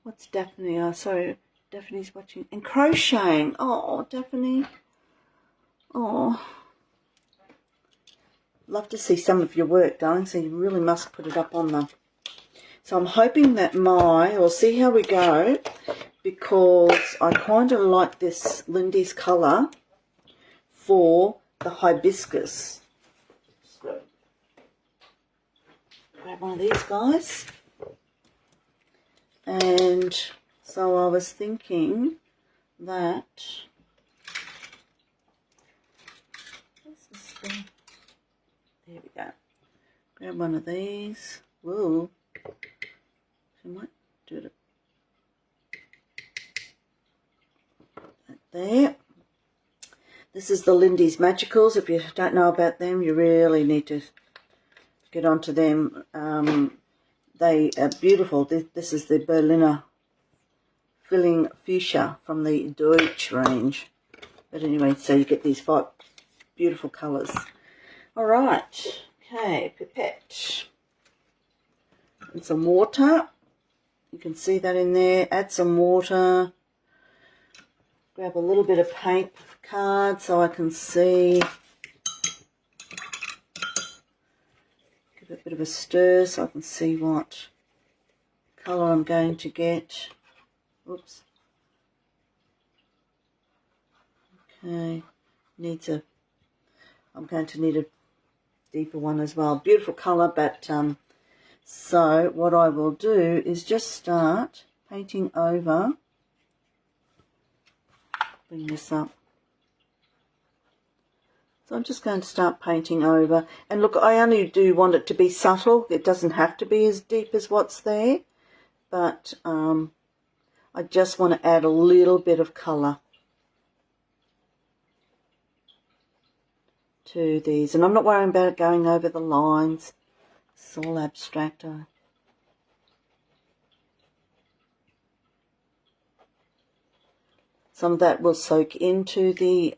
What's Daphne? Oh, sorry, Daphne's watching. And crocheting. Oh, Daphne. Oh. Love to see some of your work, darling, so you really must put it up on the... So I'm hoping that we'll see how we go, because I kind of like this Lindy's colour for the hibiscus. Just grab one of these guys. And so I was thinking that... There we go. Grab one of these. Whoa. I might do it like there. This is the Lindy's Magicals. If you don't know about them, you really need to get onto them. They are beautiful. This is the Berliner Filling Fuchsia from the Deutsch range. But anyway, so you get these 5 beautiful colours. All right, okay, pipette and some water. You can see that in there. Add some water. Grab a little bit of paint card so I can see. Give it a bit of a stir so I can see what colour I'm going to get. Oops. Okay, I'm going to need a deeper one as well. Beautiful colour, but so what I will do is just start painting over. Bring this up. So I'm just going to start painting over. And look, I only do want it to be subtle. It doesn't have to be as deep as what's there. But I just want to add a little bit of colour to these. And I'm not worrying about going over the lines. It's all abstract. Some of that will soak into the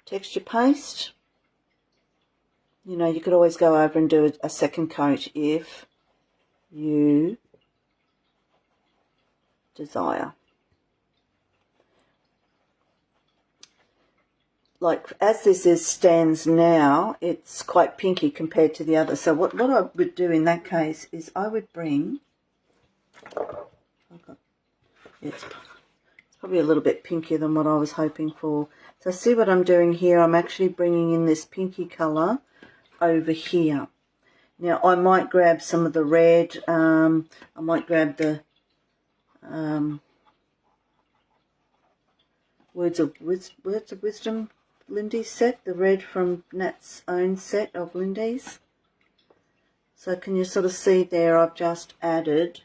texture paste. You know, you could always go over and do a second coat if you desire. Like as this stands now, it's quite pinky compared to the other. So what I would do in that case is I would bring, it's probably a little bit pinkier than what I was hoping for. So see what I'm doing here? I'm actually bringing in this pinky colour over here. Now I might grab some of the red. I might grab the Words of Wisdom Lindy's set, the red from Nat's own set of Lindy's. So can you sort of see there? I've just added.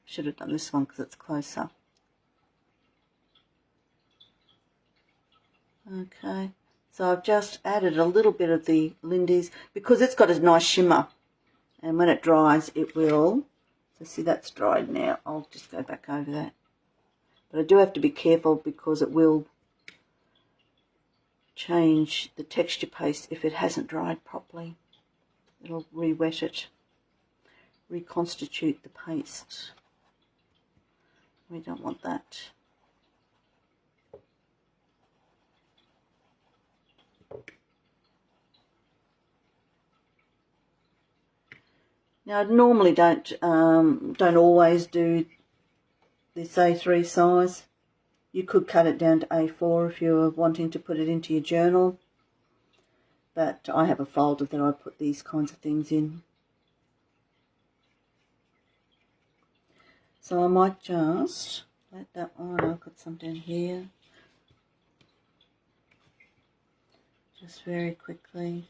Should have done this one because it's closer. Okay, so I've just added a little bit of the Lindy's because it's got a nice shimmer, and when it dries it will. So see, that's dried now. I'll just go back over that, but I do have to be careful because it will change the texture paste if it hasn't dried properly. It'll re-wet it, reconstitute the paste. We don't want that. Now I normally don't always do this A3 size. You could cut it down to A4 if you're wanting to put it into your journal. But I have a folder that I put these kinds of things in. So I might just let that on. I've got some down here. Just very quickly.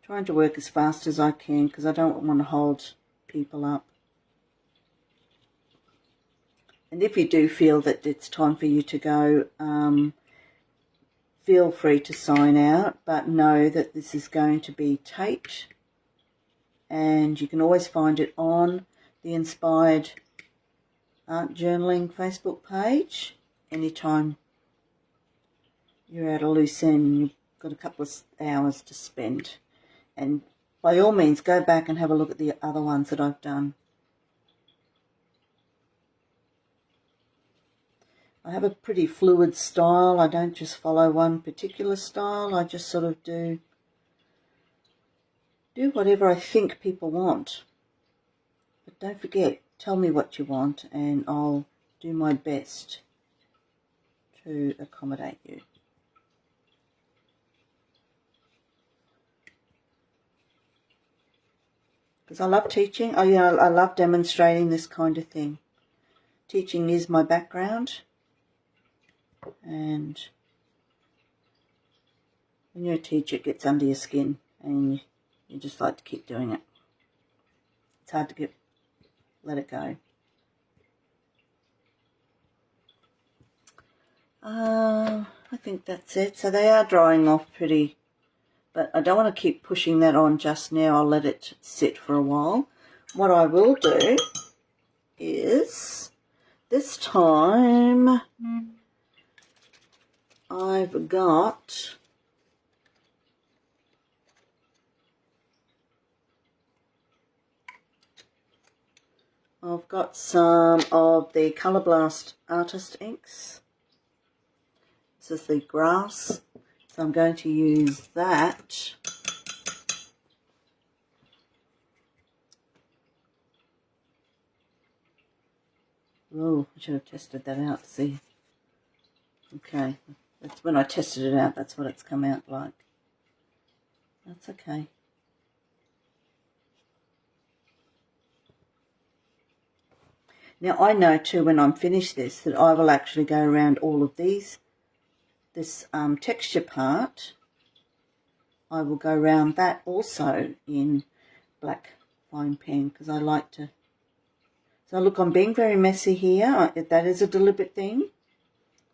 Trying to work as fast as I can because I don't want to hold people up. And if you do feel that it's time for you to go, feel free to sign out, but know that this is going to be taped, and you can always find it on the Inspired Art Journaling Facebook page anytime you're at a loose end and you've got a couple of hours to spend. And by all means, go back and have a look at the other ones that I've done. I have a pretty fluid style. I don't just follow one particular style. I just sort of do whatever I think people want. But don't forget, tell me what you want and I'll do my best to accommodate you. Because I love teaching. I love demonstrating this kind of thing. Teaching is my background. And when you're a teacher, it gets under your skin and you just like to keep doing it. It's hard to let it go. I think that's it. So they are drying off pretty, but I don't want to keep pushing that on just now. I'll let it sit for a while. What I will do is This time I've got some of the Colour Blast Artist inks. This is the grass, so I'm going to use that. Oh, I should have tested that out to see. Okay, that's when I tested it out, that's what it's come out like. That's okay. Now I know too when I'm finished this that I will actually go around all of this texture part. I will go around that also in black fine pen because I like to. So look, I'm being very messy here. That is a deliberate thing.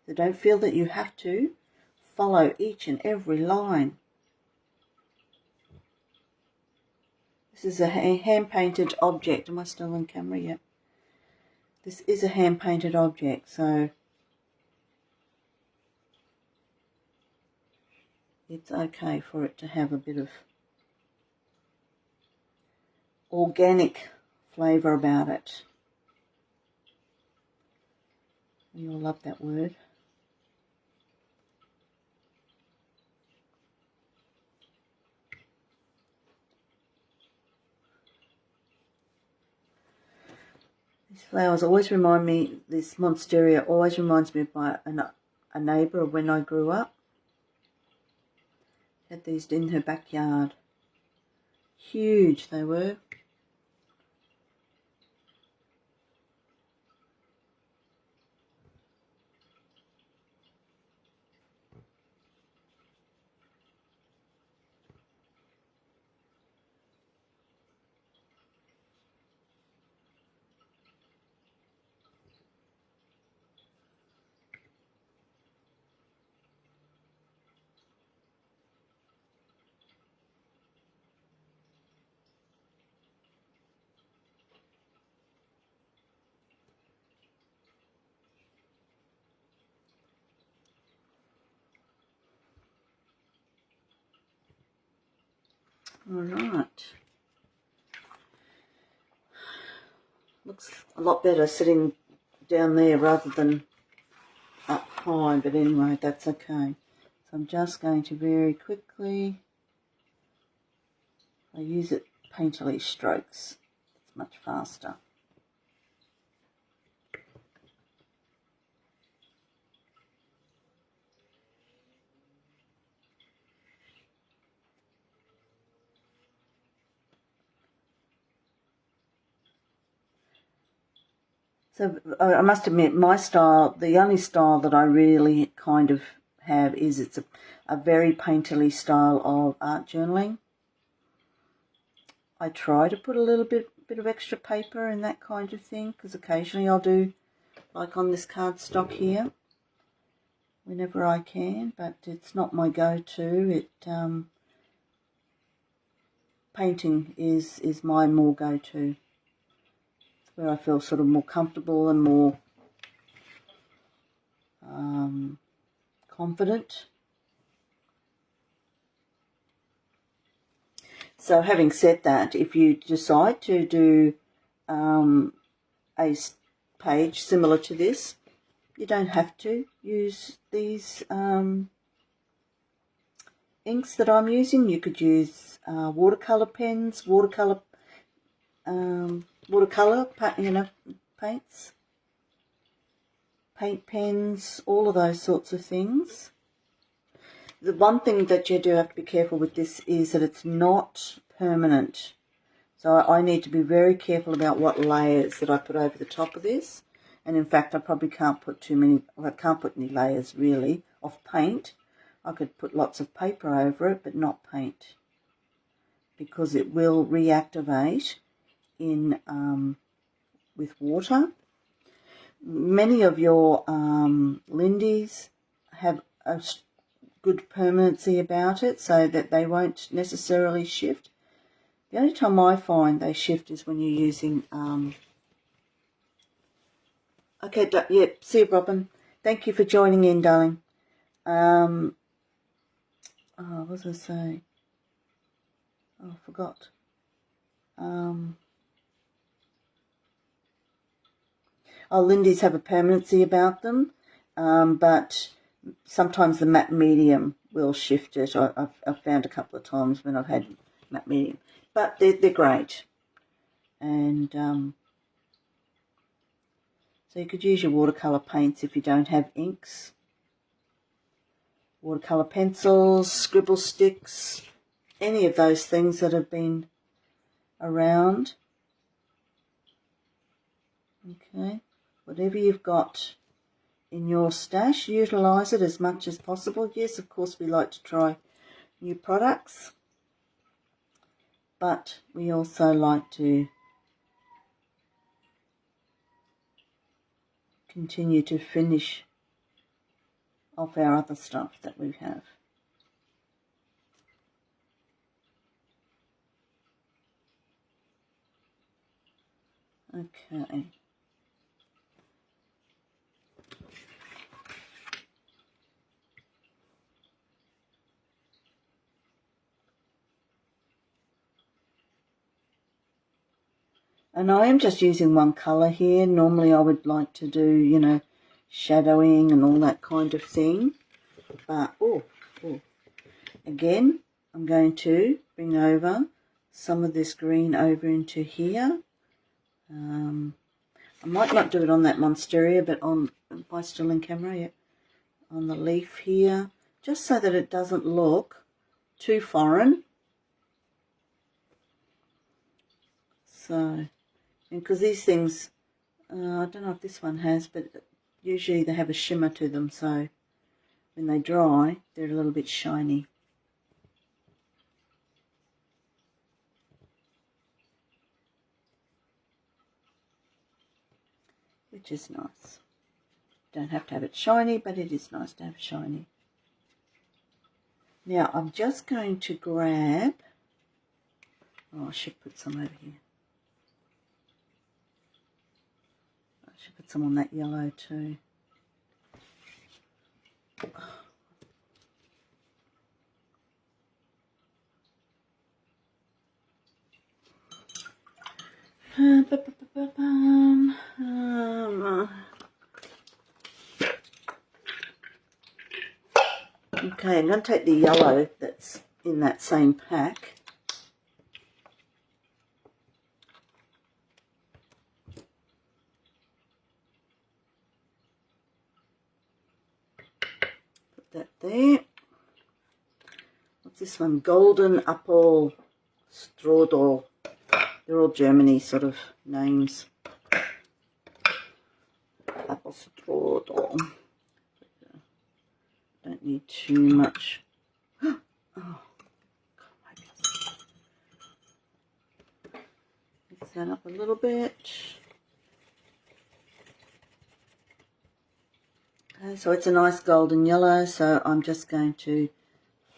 So don't feel that you have to follow each and every line. This is a hand-painted object. Am I still on camera yet? This is a hand-painted object, so it's okay for it to have a bit of organic flavour about it. You'll love that word. These flowers always remind me, this monstera always reminds me of a neighbour of when I grew up. Had these in her backyard. Huge they were. Alright. Looks a lot better sitting down there rather than up high, but anyway, that's okay. So I'm just going to very quickly, I use it painterly strokes. It's much faster. So I must admit, my style, the only style that I really kind of have is it's a very painterly style of art journaling. I try to put a little bit of extra paper and that kind of thing because occasionally I'll do, like on this cardstock here, whenever I can, but it's not my go-to. Painting is my more go-to. Where I feel sort of more comfortable and more confident. So having said that, if you decide to do a page similar to this, you don't have to use these inks that I'm using. You could use watercolor pens, watercolor paints, paint pens, all of those sorts of things. The one thing that you do have to be careful with this is that it's not permanent. So I need to be very careful about what layers that I put over the top of this. And in fact, I probably can't put too many, well, I can't put any layers really of paint. I could put lots of paper over it, but not paint, because it will reactivate in with water. Many of your Lindies have a good permanency about it, so that they won't necessarily shift. The only time I find they shift is when you're using Okay, yeah, see you, Robin. Thank you for joining in, darling. Oh, what was I saying? Oh, I forgot. Lindy's have a permanency about them, but sometimes the matte medium will shift it. I've found a couple of times when I've had matte medium, but they're great. And so you could use your watercolour paints if you don't have inks. Watercolour pencils, scribble sticks, any of those things that have been around. Okay, whatever you've got in your stash, utilise it as much as possible. Yes, of course, we like to try new products, but we also like to continue to finish off our other stuff that we have. Okay. And I am just using one colour here. Normally I would like to do, you know, shadowing and all that kind of thing. But, again, I'm going to bring over some of this green over into here. I might not do it on that monstera, but on, am I still in camera? Yeah. On the leaf here, just so that it doesn't look too foreign. So, because these things, I don't know if this one has, but usually they have a shimmer to them, so when they dry, they're a little bit shiny. Which is nice. Don't have to have it shiny, but it is nice to have shiny. Now, I'm just going to grab, oh, I should put some over here. I should put some on that yellow too. Okay, I'm going to take the yellow that's in that same pack. Put that there. What's this one? Golden Apple Strawdall. They're all Germany sort of names. Apple Strawdall. Don't need too much. Oh, mix that up a little bit. Okay, so it's a nice golden yellow, so I'm just going to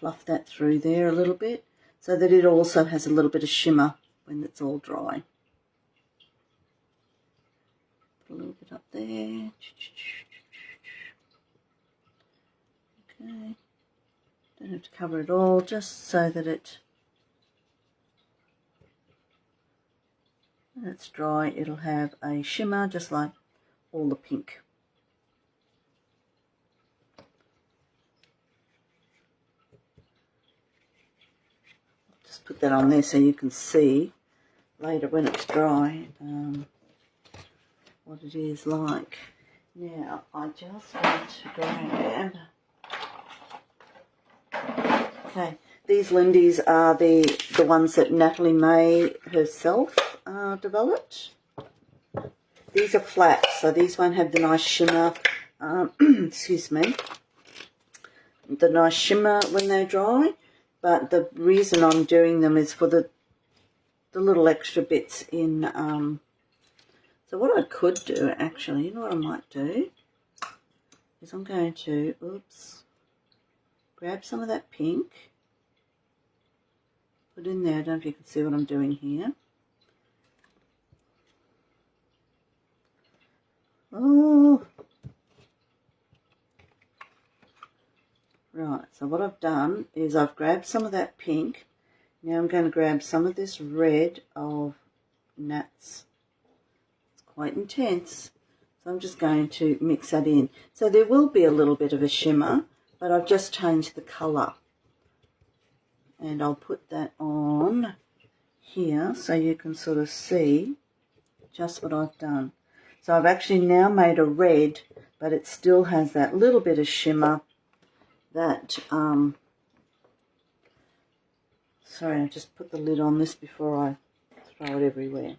fluff that through there a little bit so that it also has a little bit of shimmer when it's all dry. Put a little bit up there. Okay, don't have to cover it all, just so that when it's dry, it'll have a shimmer just like all the pink. Just put that on there so you can see later when it's dry what it is like. Now I just want to grab, okay, these Lindy's are the ones that Natalie May herself developed. These are flat, so these won't have the nice shimmer, excuse me, the nice shimmer when they're dry, but the reason I'm doing them is for the little extra bits in, so what I could do actually, you know what I might do, is I'm going to, grab some of that pink, put in there, I don't know if you can see what I'm doing here. Oh. Right, so what I've done is I've grabbed some of that pink. Now I'm going to grab some of this red of Nat's. It's quite intense. So I'm just going to mix that in. So there will be a little bit of a shimmer, but I've just changed the colour. And I'll put that on here so you can sort of see just what I've done. So I've actually now made a red, but it still has that little bit of shimmer that, sorry, I just put the lid on this before I throw it everywhere.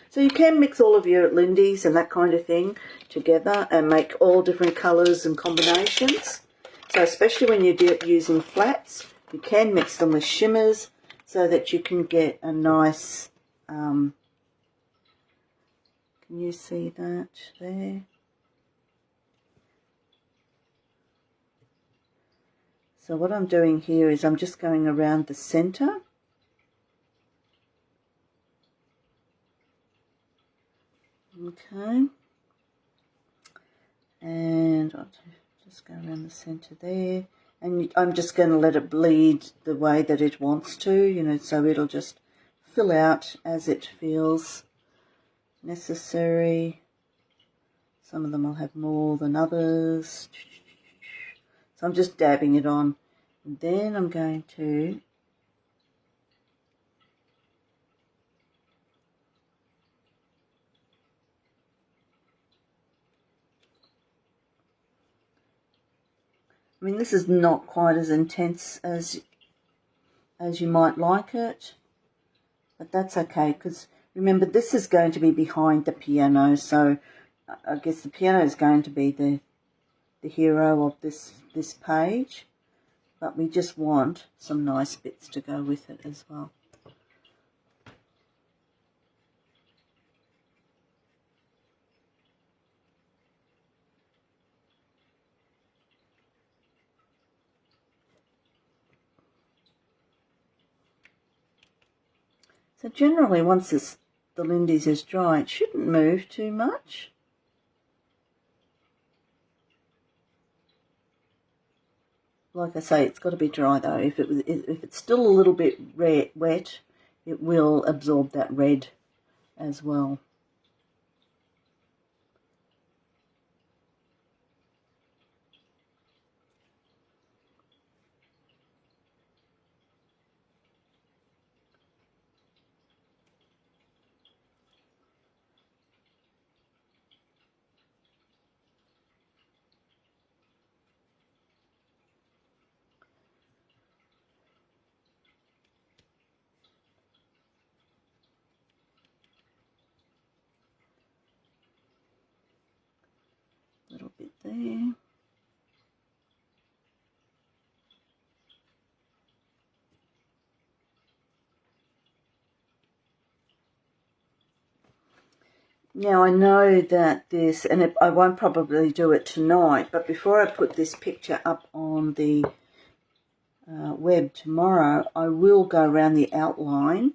So you can mix all of your Lindy's and that kind of thing together and make all different colours and combinations. So especially when you're using flats, you can mix them with shimmers so that you can get a nice, can you see that there? So what I'm doing here is I'm just going around the centre. Okay. And I'll just go around the centre there. And I'm just going to let it bleed the way that it wants to, you know, so it'll just fill out as it feels necessary. Some of them will have more than others. So I'm just dabbing it on. And then I'm going to I mean, this is not quite as intense as you might like it, but that's okay, because remember, this is going to be behind the piano, so I guess the piano is going to be the hero of this page, but we just want some nice bits to go with it as well. So generally, once the Lindy's is dry, it shouldn't move too much. Like I say, it's got to be dry though. If it's still a little bit wet, it will absorb that red as well. A little bit there. Now I know that this, and I won't probably do it tonight, but before I put this picture up on the web tomorrow, I will go around the outline.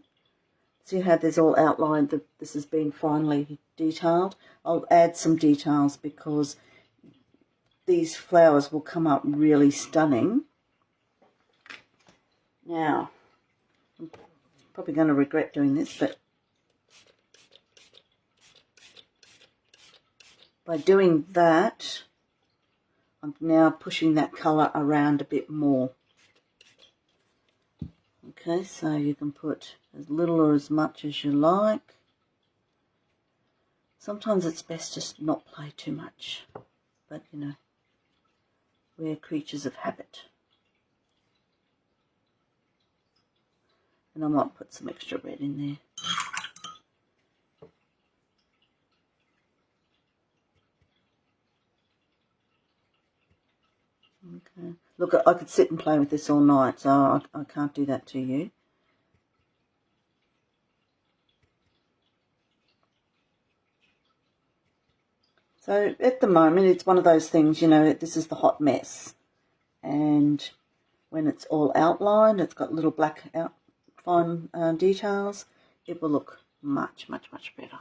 See how there's all outlined, that this has been finely detailed. I'll add some details because these flowers will come up really stunning. Now, I'm probably going to regret doing this, but by doing that, I'm now pushing that colour around a bit more. Okay, so you can put as little or as much as you like. Sometimes it's best just not play too much, but you know, we're creatures of habit. And I might put some extra red in there. Okay. Look, I could sit and play with this all night, so I can't do that to you. So at the moment, it's one of those things, you know, this is the hot mess. And when it's all outlined, it's got little black fine details, it will look much, much, much better.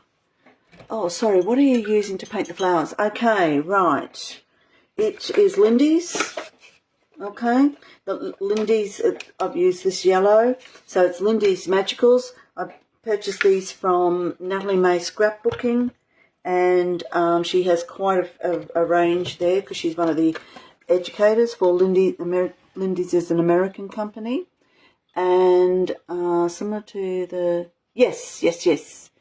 Oh, sorry, what are you using to paint the flowers? Okay, right. It is Lindy's. Okay, the Lindy's, I've used this yellow. So it's Lindy's Magicals. I've purchased these from Natalie May Scrapbooking. And she has quite a range there because she's one of the educators for Lindy's is an American company. And similar to the... Yes,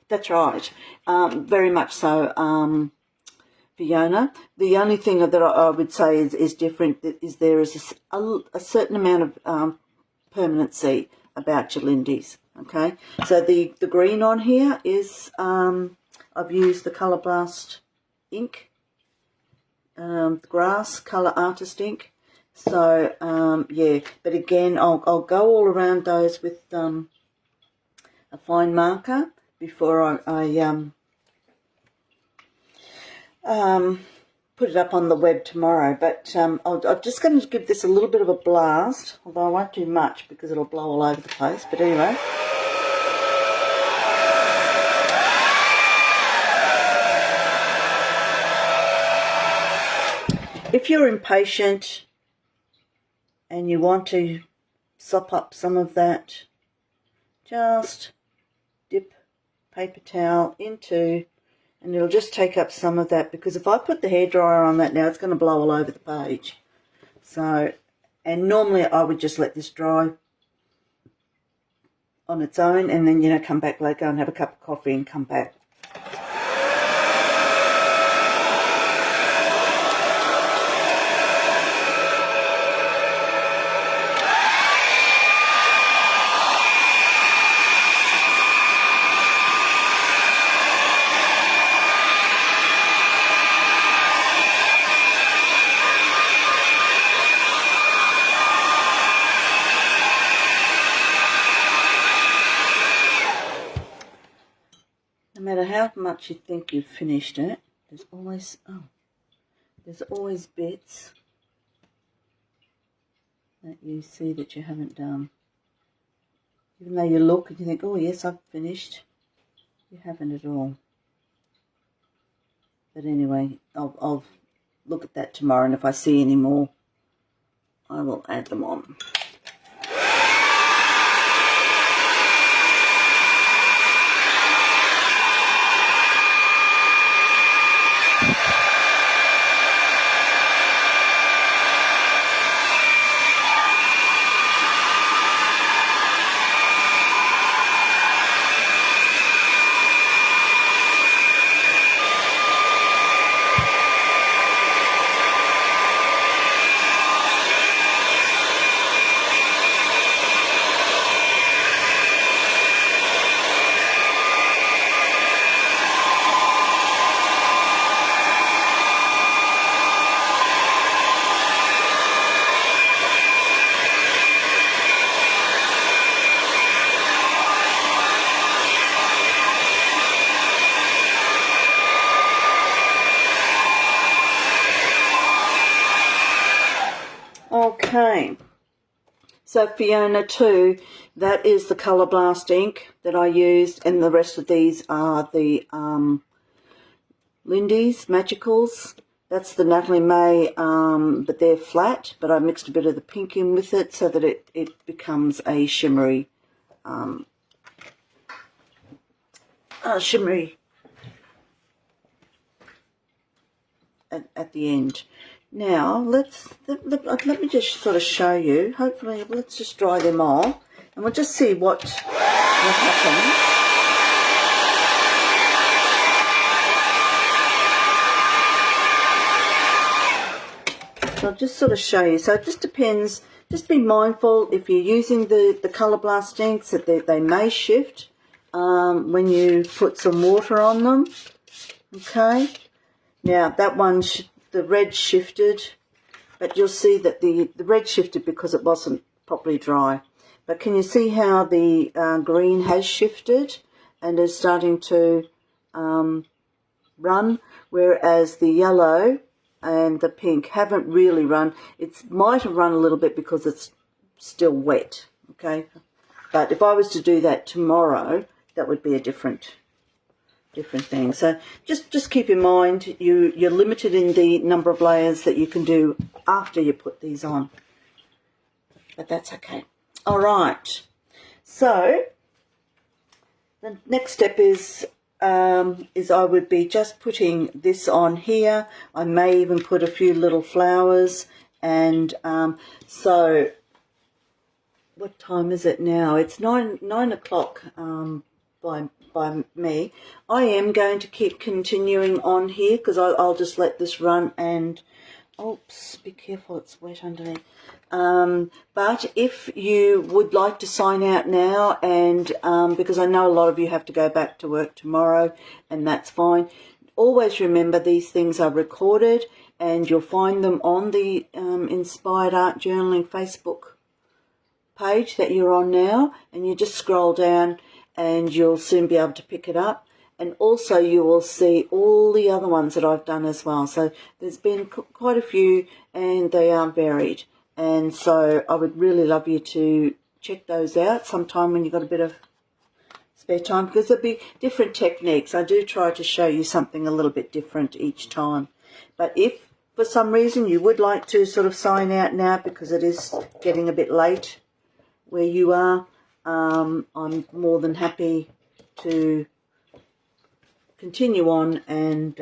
that's right. Very much so, Fiona. The only thing that I would say is different is there is a certain amount of permanency about your Lindy's. Okay, so the green on here is... I've used the Colour Blast ink, grass colour artist ink. So yeah, but again, I'll go all around those with a fine marker before I put it up on the web tomorrow. But I'm just going to give this a little bit of a blast, although I won't do much because it'll blow all over the place. But anyway. If you're impatient and you want to sop up some of that, just dip paper towel into, and it'll just take up some of that, because if I put the hairdryer on that now, it's going to blow all over the page. So, and normally I would just let this dry on its own and then, you know, come back later, go and have a cup of coffee and come back. No matter how much you think you've finished it, there's always bits that you see that you haven't done. Even though you look and you think, oh yes, I've finished, you haven't at all. But anyway, I'll look at that tomorrow, and if I see any more, I will add them on. Okay, so Fiona 2, that is the Colour Blast ink that I used, and the rest of these are the Lindy's Magicals. That's the Natalie May, but they're flat, but I mixed a bit of the pink in with it so that it becomes a shimmery, at the end. Now, let me just sort of show you. Hopefully, let's just dry them all, and we'll just see what happens. So I'll just sort of show you. So it just depends. Just be mindful if you're using the Colour Blast inks that they may shift when you put some water on them. Okay. Now that one, the red shifted, but you'll see that the red shifted because it wasn't properly dry. But can you see how the green has shifted and is starting to run, whereas the yellow and the pink haven't really run. It might have run a little bit because it's still wet, okay? But if I was to do that tomorrow, that would be a different different things. So just keep in mind you're limited in the number of layers that you can do after you put these on. But that's okay. All right. So the next step is I would be just putting this on here. I may even put a few little flowers. And so what time is it now? It's 9 o'clock by me. I am going to keep continuing on here because I'll just let this run and, oops, be careful, it's wet underneath. But if you would like to sign out now, and because I know a lot of you have to go back to work tomorrow, and that's fine, always remember these things are recorded, and you'll find them on the Inspired Art Journaling Facebook page that you're on now, and you just scroll down and you'll soon be able to pick it up. And also you will see all the other ones that I've done as well. So there's been quite a few, and they are varied. And so I would really love you to check those out sometime when you've got a bit of spare time, because there'll be different techniques. I do try to show you something a little bit different each time. But if for some reason you would like to sort of sign out now because it is getting a bit late where you are, I'm more than happy to continue on, and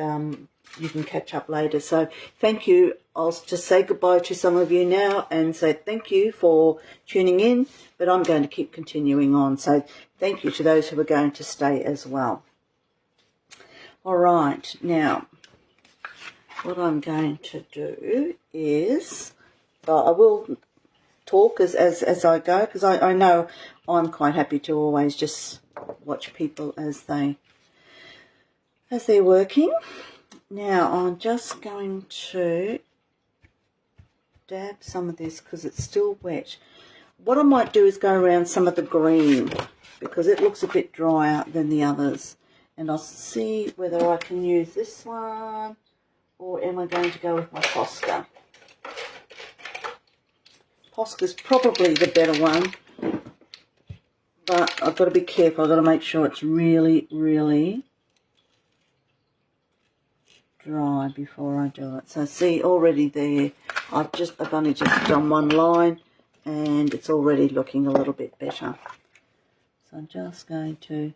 you can catch up later. So thank you. I'll just say goodbye to some of you now and say thank you for tuning in, but I'm going to keep continuing on. So thank you to those who are going to stay as well. All right, now what I'm going to do is, I will talk as I go, because I know I'm quite happy to always just watch people as they're working. Now I'm just going to dab some of this because it's still wet. What I might do is go around some of the green because it looks a bit drier than the others, and I'll see whether I can use this one or am I going to go with my Posca. Posca's probably the better one, but I've got to be careful. I've got to make sure it's really, really dry before I do it. So see, already there, I've only just done one line and it's already looking a little bit better. So I'm just going to,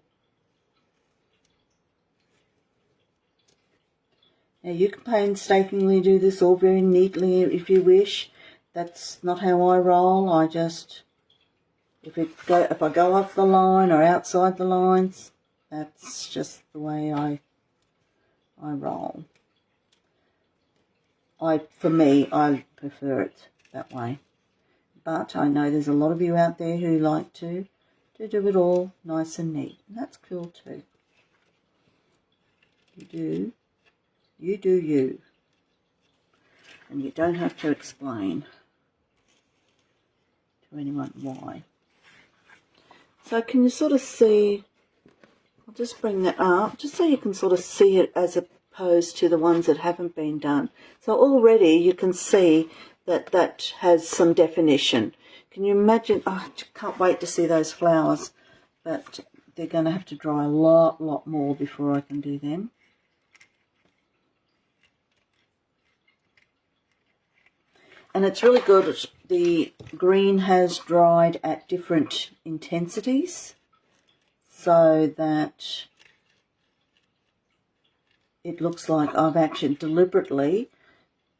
now you can painstakingly do this all very neatly if you wish. That's not how I roll. I just, if I go off the line or outside the lines, that's just the way I roll. For me, I prefer it that way. But I know there's a lot of you out there who like to do it all nice and neat. And that's cool too. You do you. And you don't have to explain to anyone why. So can you sort of see, I'll just bring that up, just so you can sort of see it as opposed to the ones that haven't been done. So already you can see that has some definition. Can you imagine, oh, I can't wait to see those flowers, but they're going to have to dry a lot more before I can do them. And it's really good. The green has dried at different intensities so that it looks like I've actually deliberately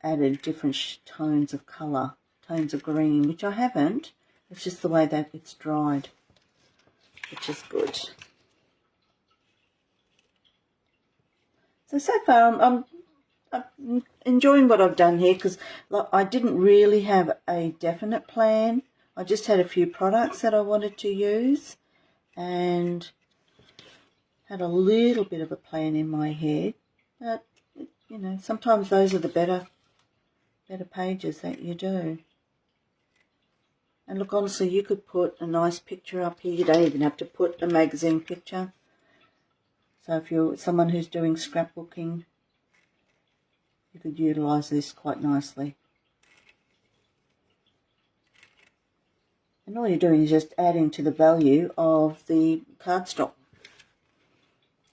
added different tones of colour, tones of green, which I haven't. It's just the way that it's dried, which is good. So far I'm enjoying what I've done here, because I didn't really have a definite plan. I just had a few products that I wanted to use and had a little bit of a plan in my head. But, you know, sometimes those are the better pages that you do. And look, honestly, you could put a nice picture up here. You don't even have to put a magazine picture. So if you're someone who's doing scrapbooking, you could utilise this quite nicely. And all you're doing is just adding to the value of the cardstock.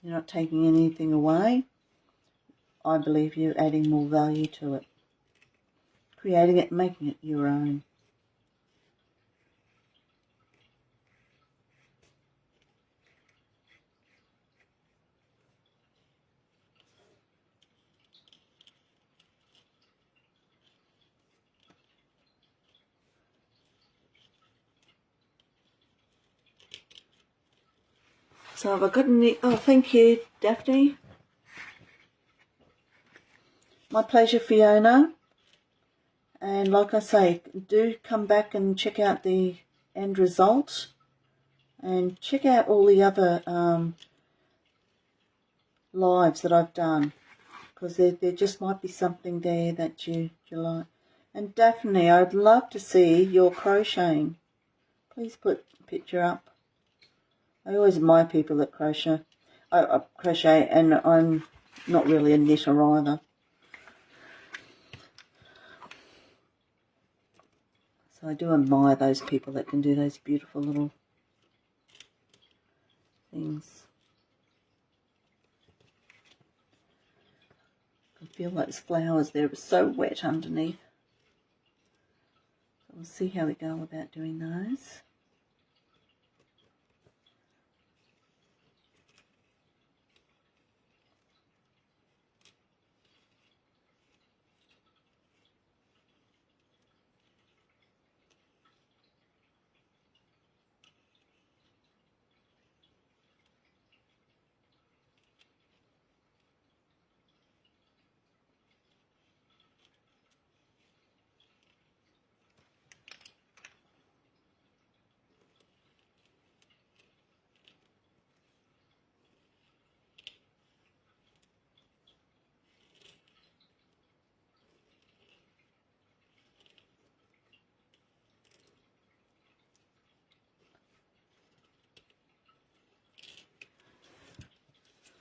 You're not taking anything away. I believe you're adding more value to it. Creating it, making it your own. So have I got any... Oh, thank you, Daphne. My pleasure, Fiona. And like I say, do come back and check out the end result. And check out all the other lives that I've done. Because there just might be something there that you like. And Daphne, I'd love to see your crocheting. Please put a picture up. I always admire people that crochet. I crochet, and I'm not really a knitter either. So I do admire those people that can do those beautiful little things. I feel those flowers there are so wet underneath. So we'll see how we go about doing those.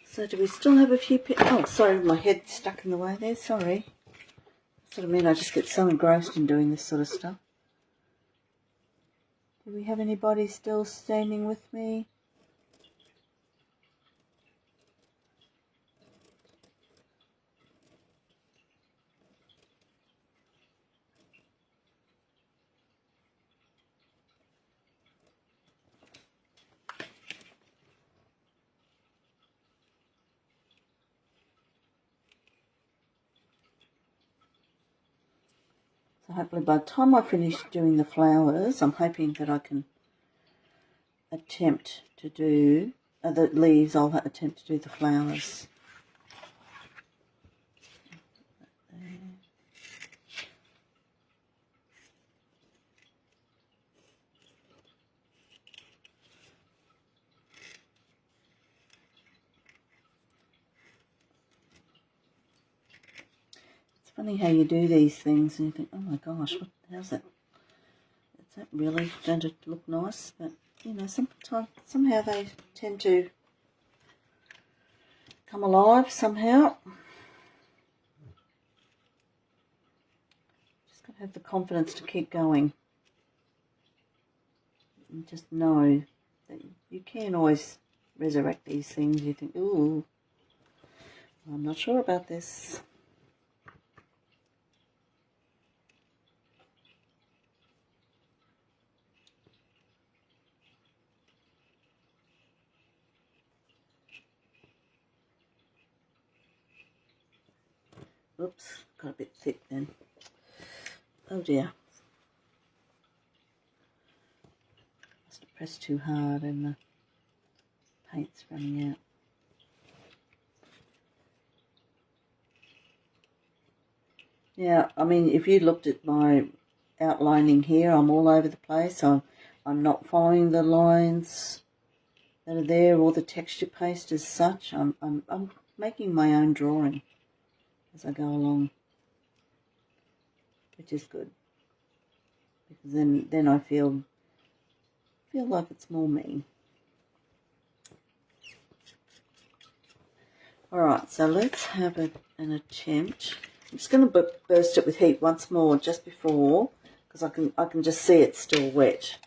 So do we still have a few oh, sorry, my head's stuck in the way there, sorry. That's what I mean, I just get so engrossed in doing this sort of stuff. Do we have anybody still standing with me? So hopefully by the time I finish doing the flowers, I'm hoping that I can attempt to do the leaves. I'll attempt to do the flowers. It's funny how you do these things and you think, oh my gosh, how's that? Is that really going to look nice? But you know, sometimes somehow they tend to come alive somehow. Just got to have the confidence to keep going. And just know that you can always resurrect these things. You think, ooh, I'm not sure about this. Oops, got a bit thick then. Oh dear. Must have pressed too hard and the paint's running out. Yeah, I mean, if you looked at my outlining here, I'm all over the place. I'm not following the lines that are there or the texture paste as such. I'm making my own drawing as I go along, which is good, because then I feel like it's more me. Alright, so let's have an attempt. I'm just going to burst it with heat once more just before, because I can just see it's still wet.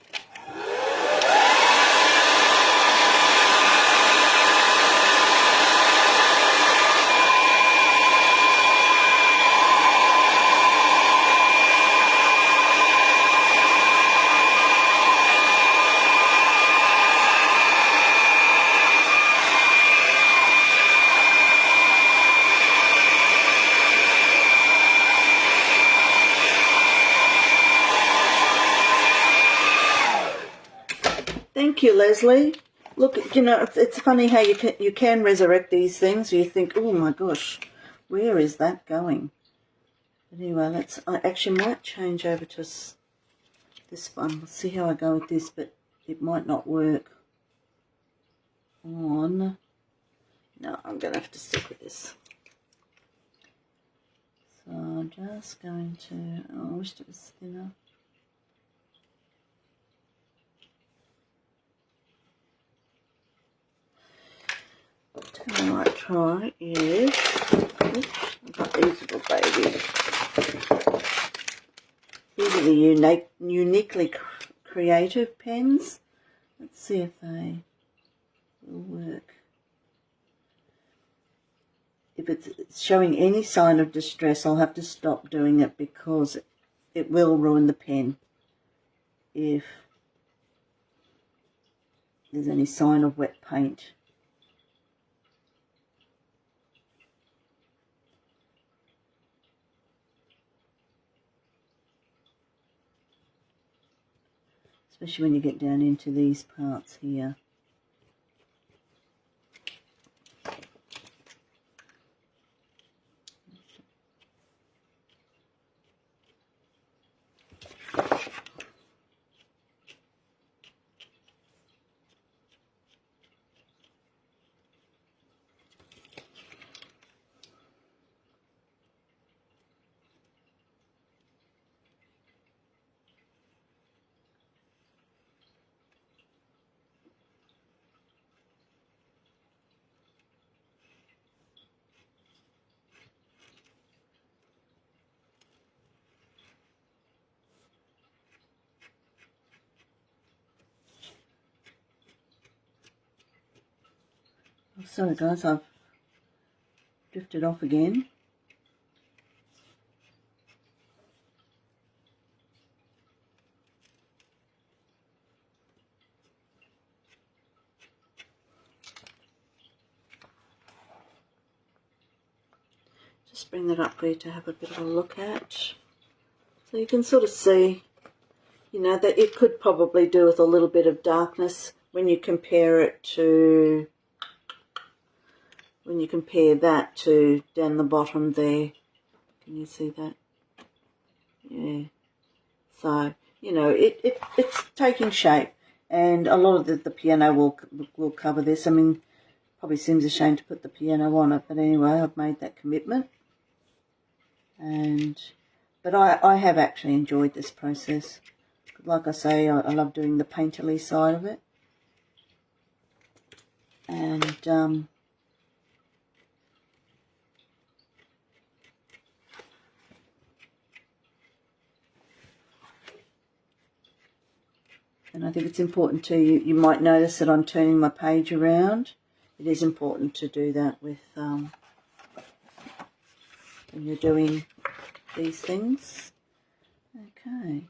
Thank you, Leslie. Look, you know, it's funny how you can resurrect these things. You think, oh my gosh, where is that going? But anyway, I actually might change over to this one. We'll see how I go with this, but it might not work on. No, I'm going to have to stick with this. So I'm just going to, oh, I wish it was thinner. What I might try is, oops, I've got these little babies. These are the uniquely creative pens. Let's see if they will work. If it's showing any sign of distress, I'll have to stop doing it because it will ruin the pen if there's any sign of wet paint. Especially when you get down into these parts here. Oh, sorry guys, I've drifted off again. Just bring that up for you to have a bit of a look at. So you can sort of see, you know, that it could probably do with a little bit of darkness when you compare it to, that to down the bottom there. Can you see that? Yeah. So, you know, it's taking shape, and a lot of the piano will cover this. I mean, probably seems a shame to put the piano on it, but anyway, I've made that commitment. But I have actually enjoyed this process. Like I say, I love doing the painterly side of it. And I think it's important too, you might notice that I'm turning my page around. It is important to do that with when you're doing these things. Okay.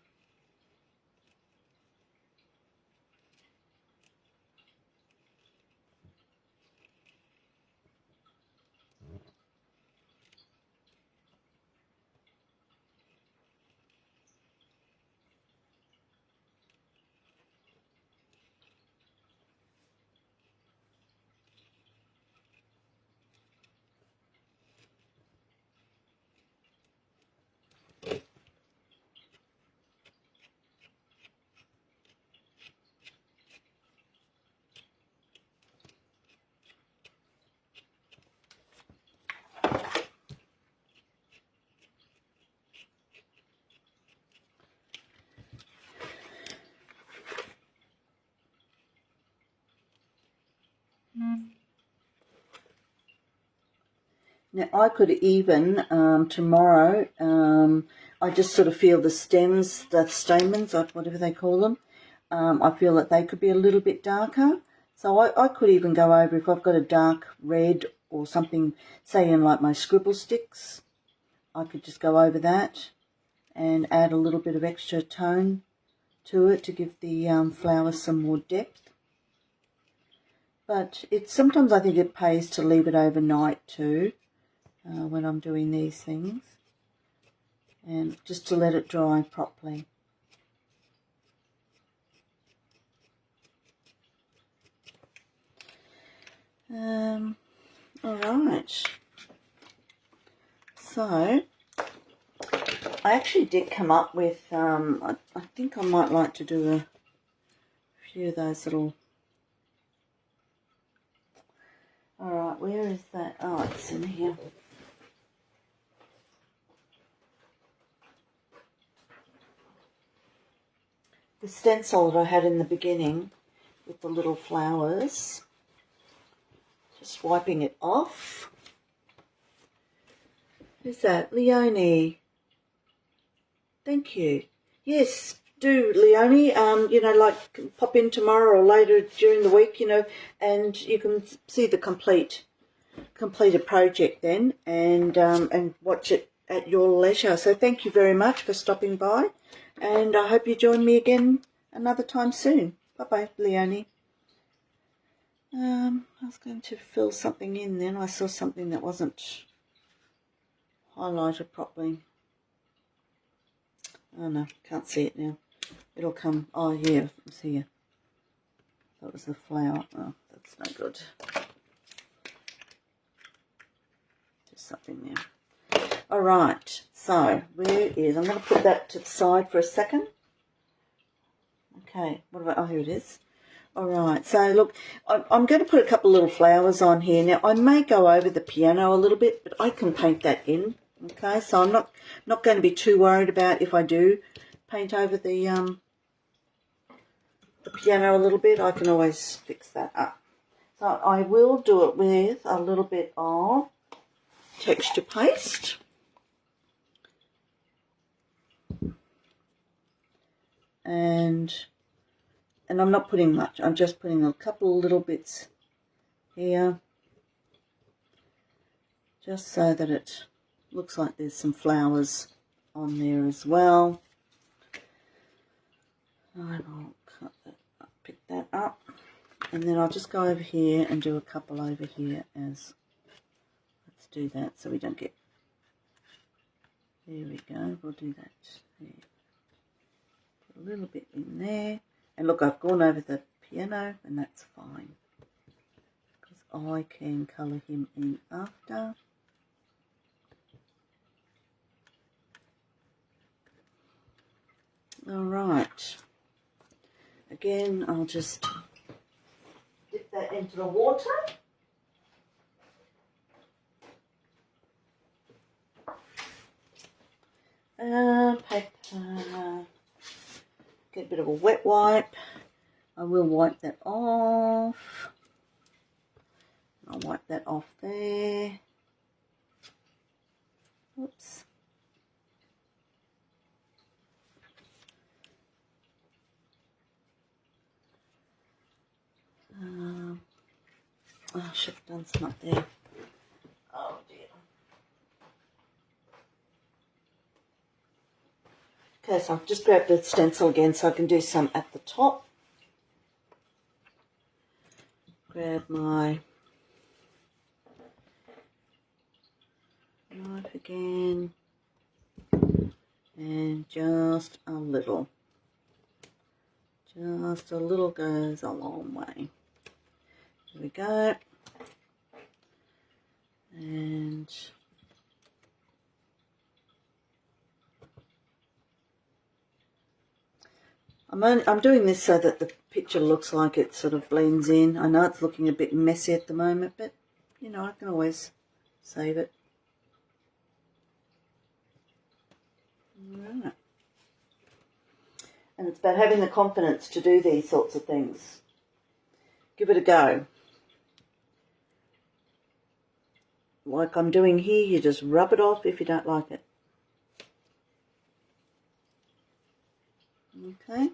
Now I could even, tomorrow, I just sort of feel the stems, the stamens, whatever they call them, I feel that they could be a little bit darker. So I could even go over, if I've got a dark red or something, say in like my scribble sticks, I could just go over that and add a little bit of extra tone to it to give the flowers some more depth. But sometimes I think it pays to leave it overnight too. When I'm doing these things, and just to let it dry properly. All right. So I actually did come up with, I think I might like to do a few of those little, all right, where is that? Oh, it's in here. The stencil that I had in the beginning with the little flowers, just wiping it off. Who's that? Leonie. Thank you. Yes, do, Leonie. You know, like pop in tomorrow or later during the week, you know, and you can see the completed project then, and watch it at your leisure. So thank you very much for stopping by, and I hope you join me again another time soon. Bye-bye, Leonie. I was going to fill something in then. I saw something that wasn't highlighted properly. Oh no, can't see it now. It'll come. Oh yeah, it's here. That was the flower. Oh, that's no good. Just something there. All right. So where is? I'm going to put that to the side for a second. Okay. What about? Oh, here it is. All right. So look, I'm going to put a couple of little flowers on here. Now I may go over the piano a little bit, but I can paint that in. Okay. So I'm not going to be too worried about if I do paint over the piano a little bit. I can always fix that up. So I will do it with a little bit of texture paste. And I'm not putting much. I'm just putting a couple of little bits here, just so that it looks like there's some flowers on there as well. I will cut that up, pick that up, and then I'll just go over here and do a couple over here as, let's do that so we don't get, there we go, we'll do that there. Put a little bit in there, and look, I've gone over the piano and that's fine, because I can colour him in after. All right. Again, I'll just dip that into the water. Paper. Get a bit of a wet wipe. I will wipe that off. I'll wipe that off there. Oops. I should have done some up there. Oh dear. Okay, so I've just grabbed the stencil again so I can do some at the top. Grab my knife again. And just a little. Just a little goes a long way. Here we go. And I'm doing this so that the picture looks like it sort of blends in. I know it's looking a bit messy at the moment, but you know, I can always save it. All right. And it's about having the confidence to do these sorts of things. Give it a go. Like I'm doing here, you just rub it off if you don't like it. Okay.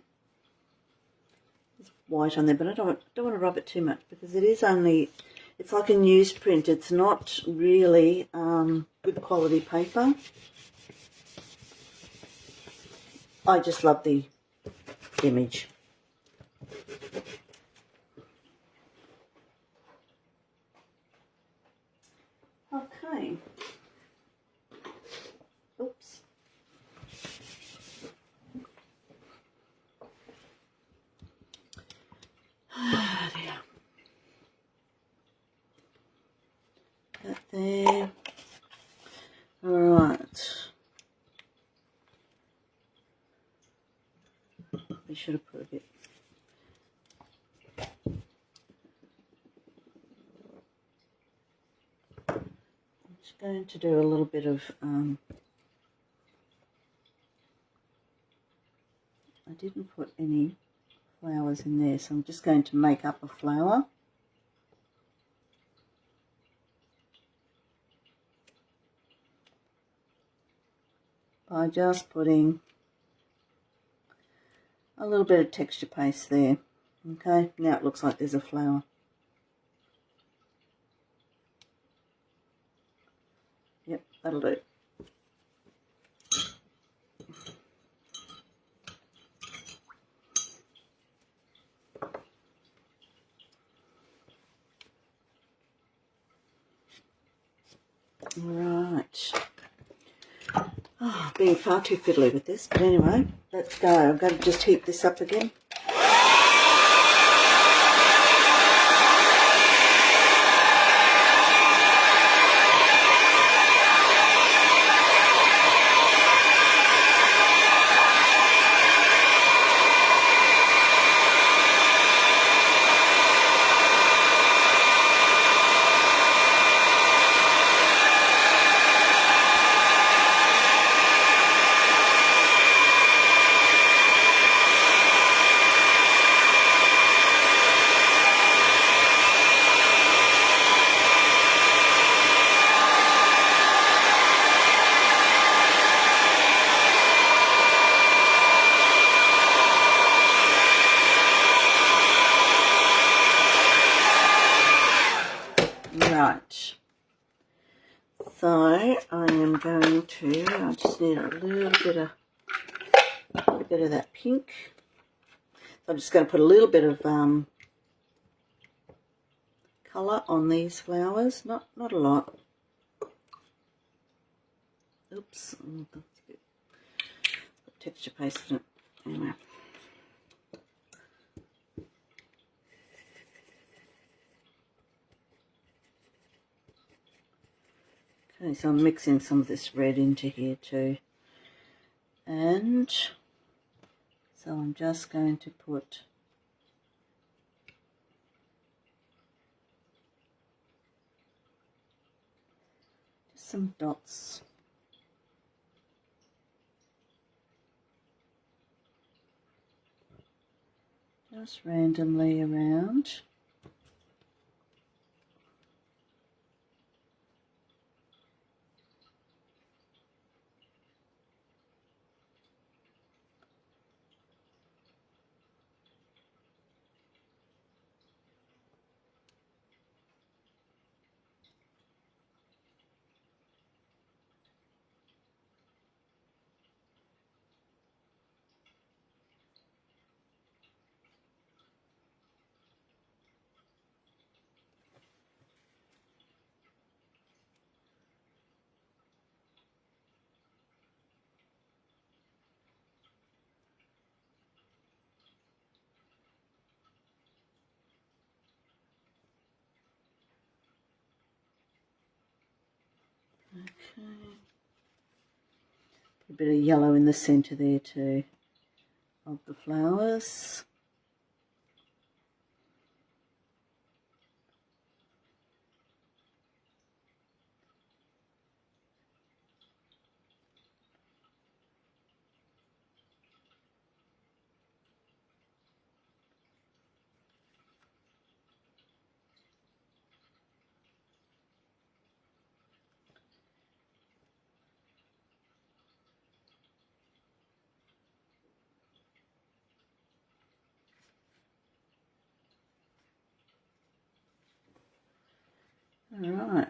There's white on there, but I don't want to rub it too much because it is only, it's like a newsprint. It's not really good quality paper. I just love the image. Okay. Oops. There. there. Alright. We should have put a bit. I'm just going to do a little bit of, I didn't put any flowers in there, so I'm just going to make up a flower. By just putting a little bit of texture paste there. Okay, now it looks like there's a flower. Yep, that'll do. Right. Oh, being far too fiddly with this, but anyway, let's go. I'm going to just heat this up again. Right, so I am going to, I just need a little bit of that pink. So I'm just going to put a little bit of colour on these flowers, not a lot. Oops, that's a bit texture paste in it. Anyway. Okay, so I'm mixing some of this red into here too. And so I'm just going to put just some dots. Just randomly around. Okay. Put a bit of yellow in the centre there too of the flowers. Alright,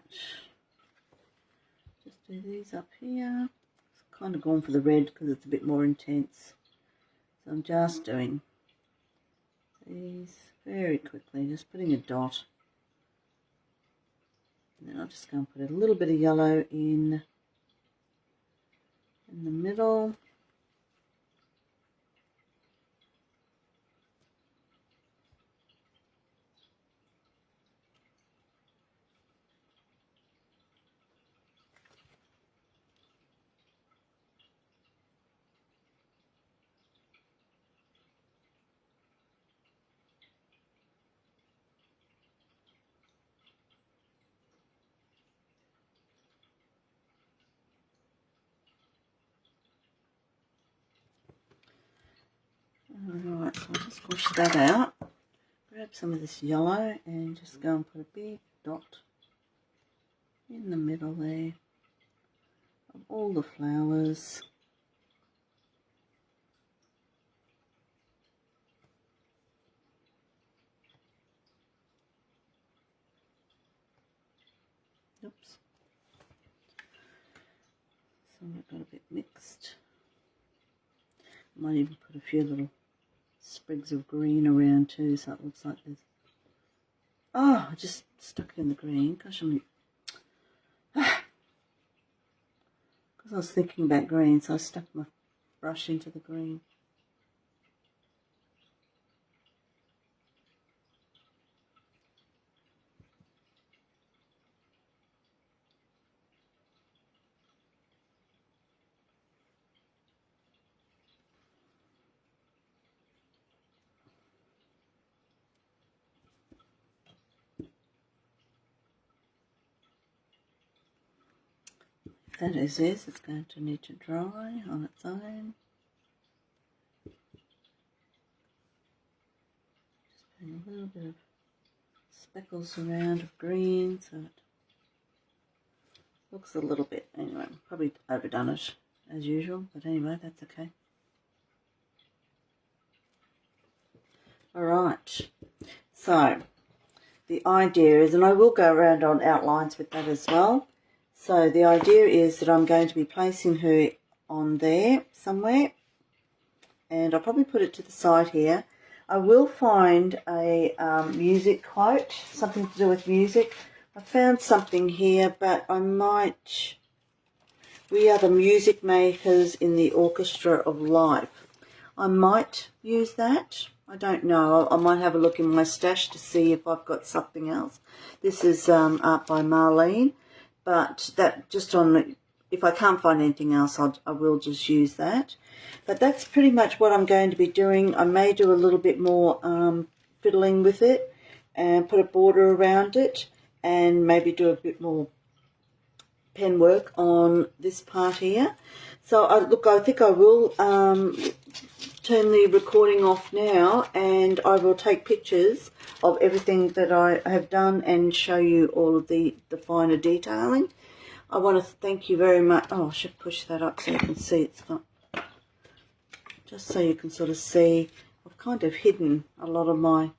just do these up here. It's kind of gone for the red because it's a bit more intense. So I'm just doing these very quickly, just putting a dot. And then I'll just go and put a little bit of yellow in the middle. Alright, so I'll just wash that out. Grab some of this yellow and just go and put a big dot in the middle there of all the flowers. Oops. So I've got a bit mixed. I might even put a few little sprigs of green around too, so it looks like there's... Oh, I just stuck it in the green. Gosh, I'm... Because I was thinking about green, so I stuck my brush into the green. That is this, it's going to need to dry on its own. Just putting a little bit of speckles around of green so it looks a little bit, anyway, probably overdone it as usual, but anyway, that's okay. Alright, so the idea is, and I will go around on outlines with that as well. So the idea is that I'm going to be placing her on there somewhere, and I'll probably put it to the side here. I will find a music quote, something to do with music. I found something here, but I might... We are the music makers in the orchestra of life. I might use that. I don't know. I might have a look in my stash to see if I've got something else. This is art by Marlene. But that just on, if I can't find anything else, I will just use that. But that's pretty much what I'm going to be doing. I may do a little bit more fiddling with it and put a border around it and maybe do a bit more pen work on this part here. So look, I think I will turn the recording off now, and I will take pictures of everything that I have done and show you all of the finer detailing. I want to thank you very much. Oh, I should push that up so you can see it's not, just so you can sort of see. I've kind of hidden a lot of my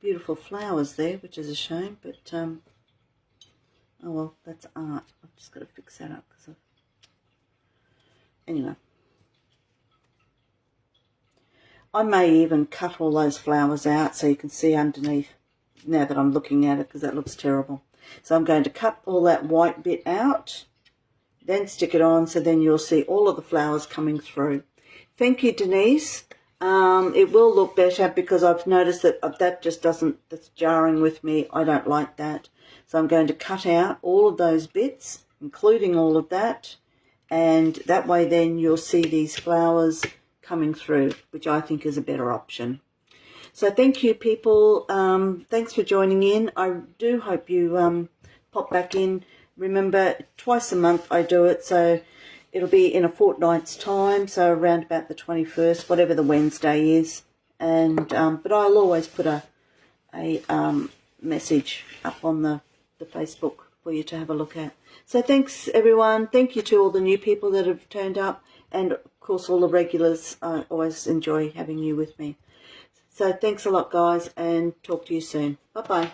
beautiful flowers there, which is a shame, but oh well, that's art. I've just got to fix that up because anyway. I may even cut all those flowers out so you can see underneath now that I'm looking at it, because that looks terrible. So I'm going to cut all that white bit out, then stick it on, so then you'll see all of the flowers coming through. Thank you, Denise. It will look better because I've noticed that that just doesn't, that's jarring with me. I don't like that. So I'm going to cut out all of those bits, including all of that, and that way then you'll see these flowers coming through, which I think is a better option. So thank you, people. Thanks for joining in. I do hope you pop back in. Remember, twice a month I do it, so it'll be in a fortnight's time, so around about the 21st, whatever the Wednesday is. And but I'll always put a message up on the Facebook for you to have a look at. So thanks, everyone. Thank you to all the new people that have turned up, and of course all the regulars. I always enjoy having you with me. So thanks a lot, guys, and talk to you soon. Bye-bye.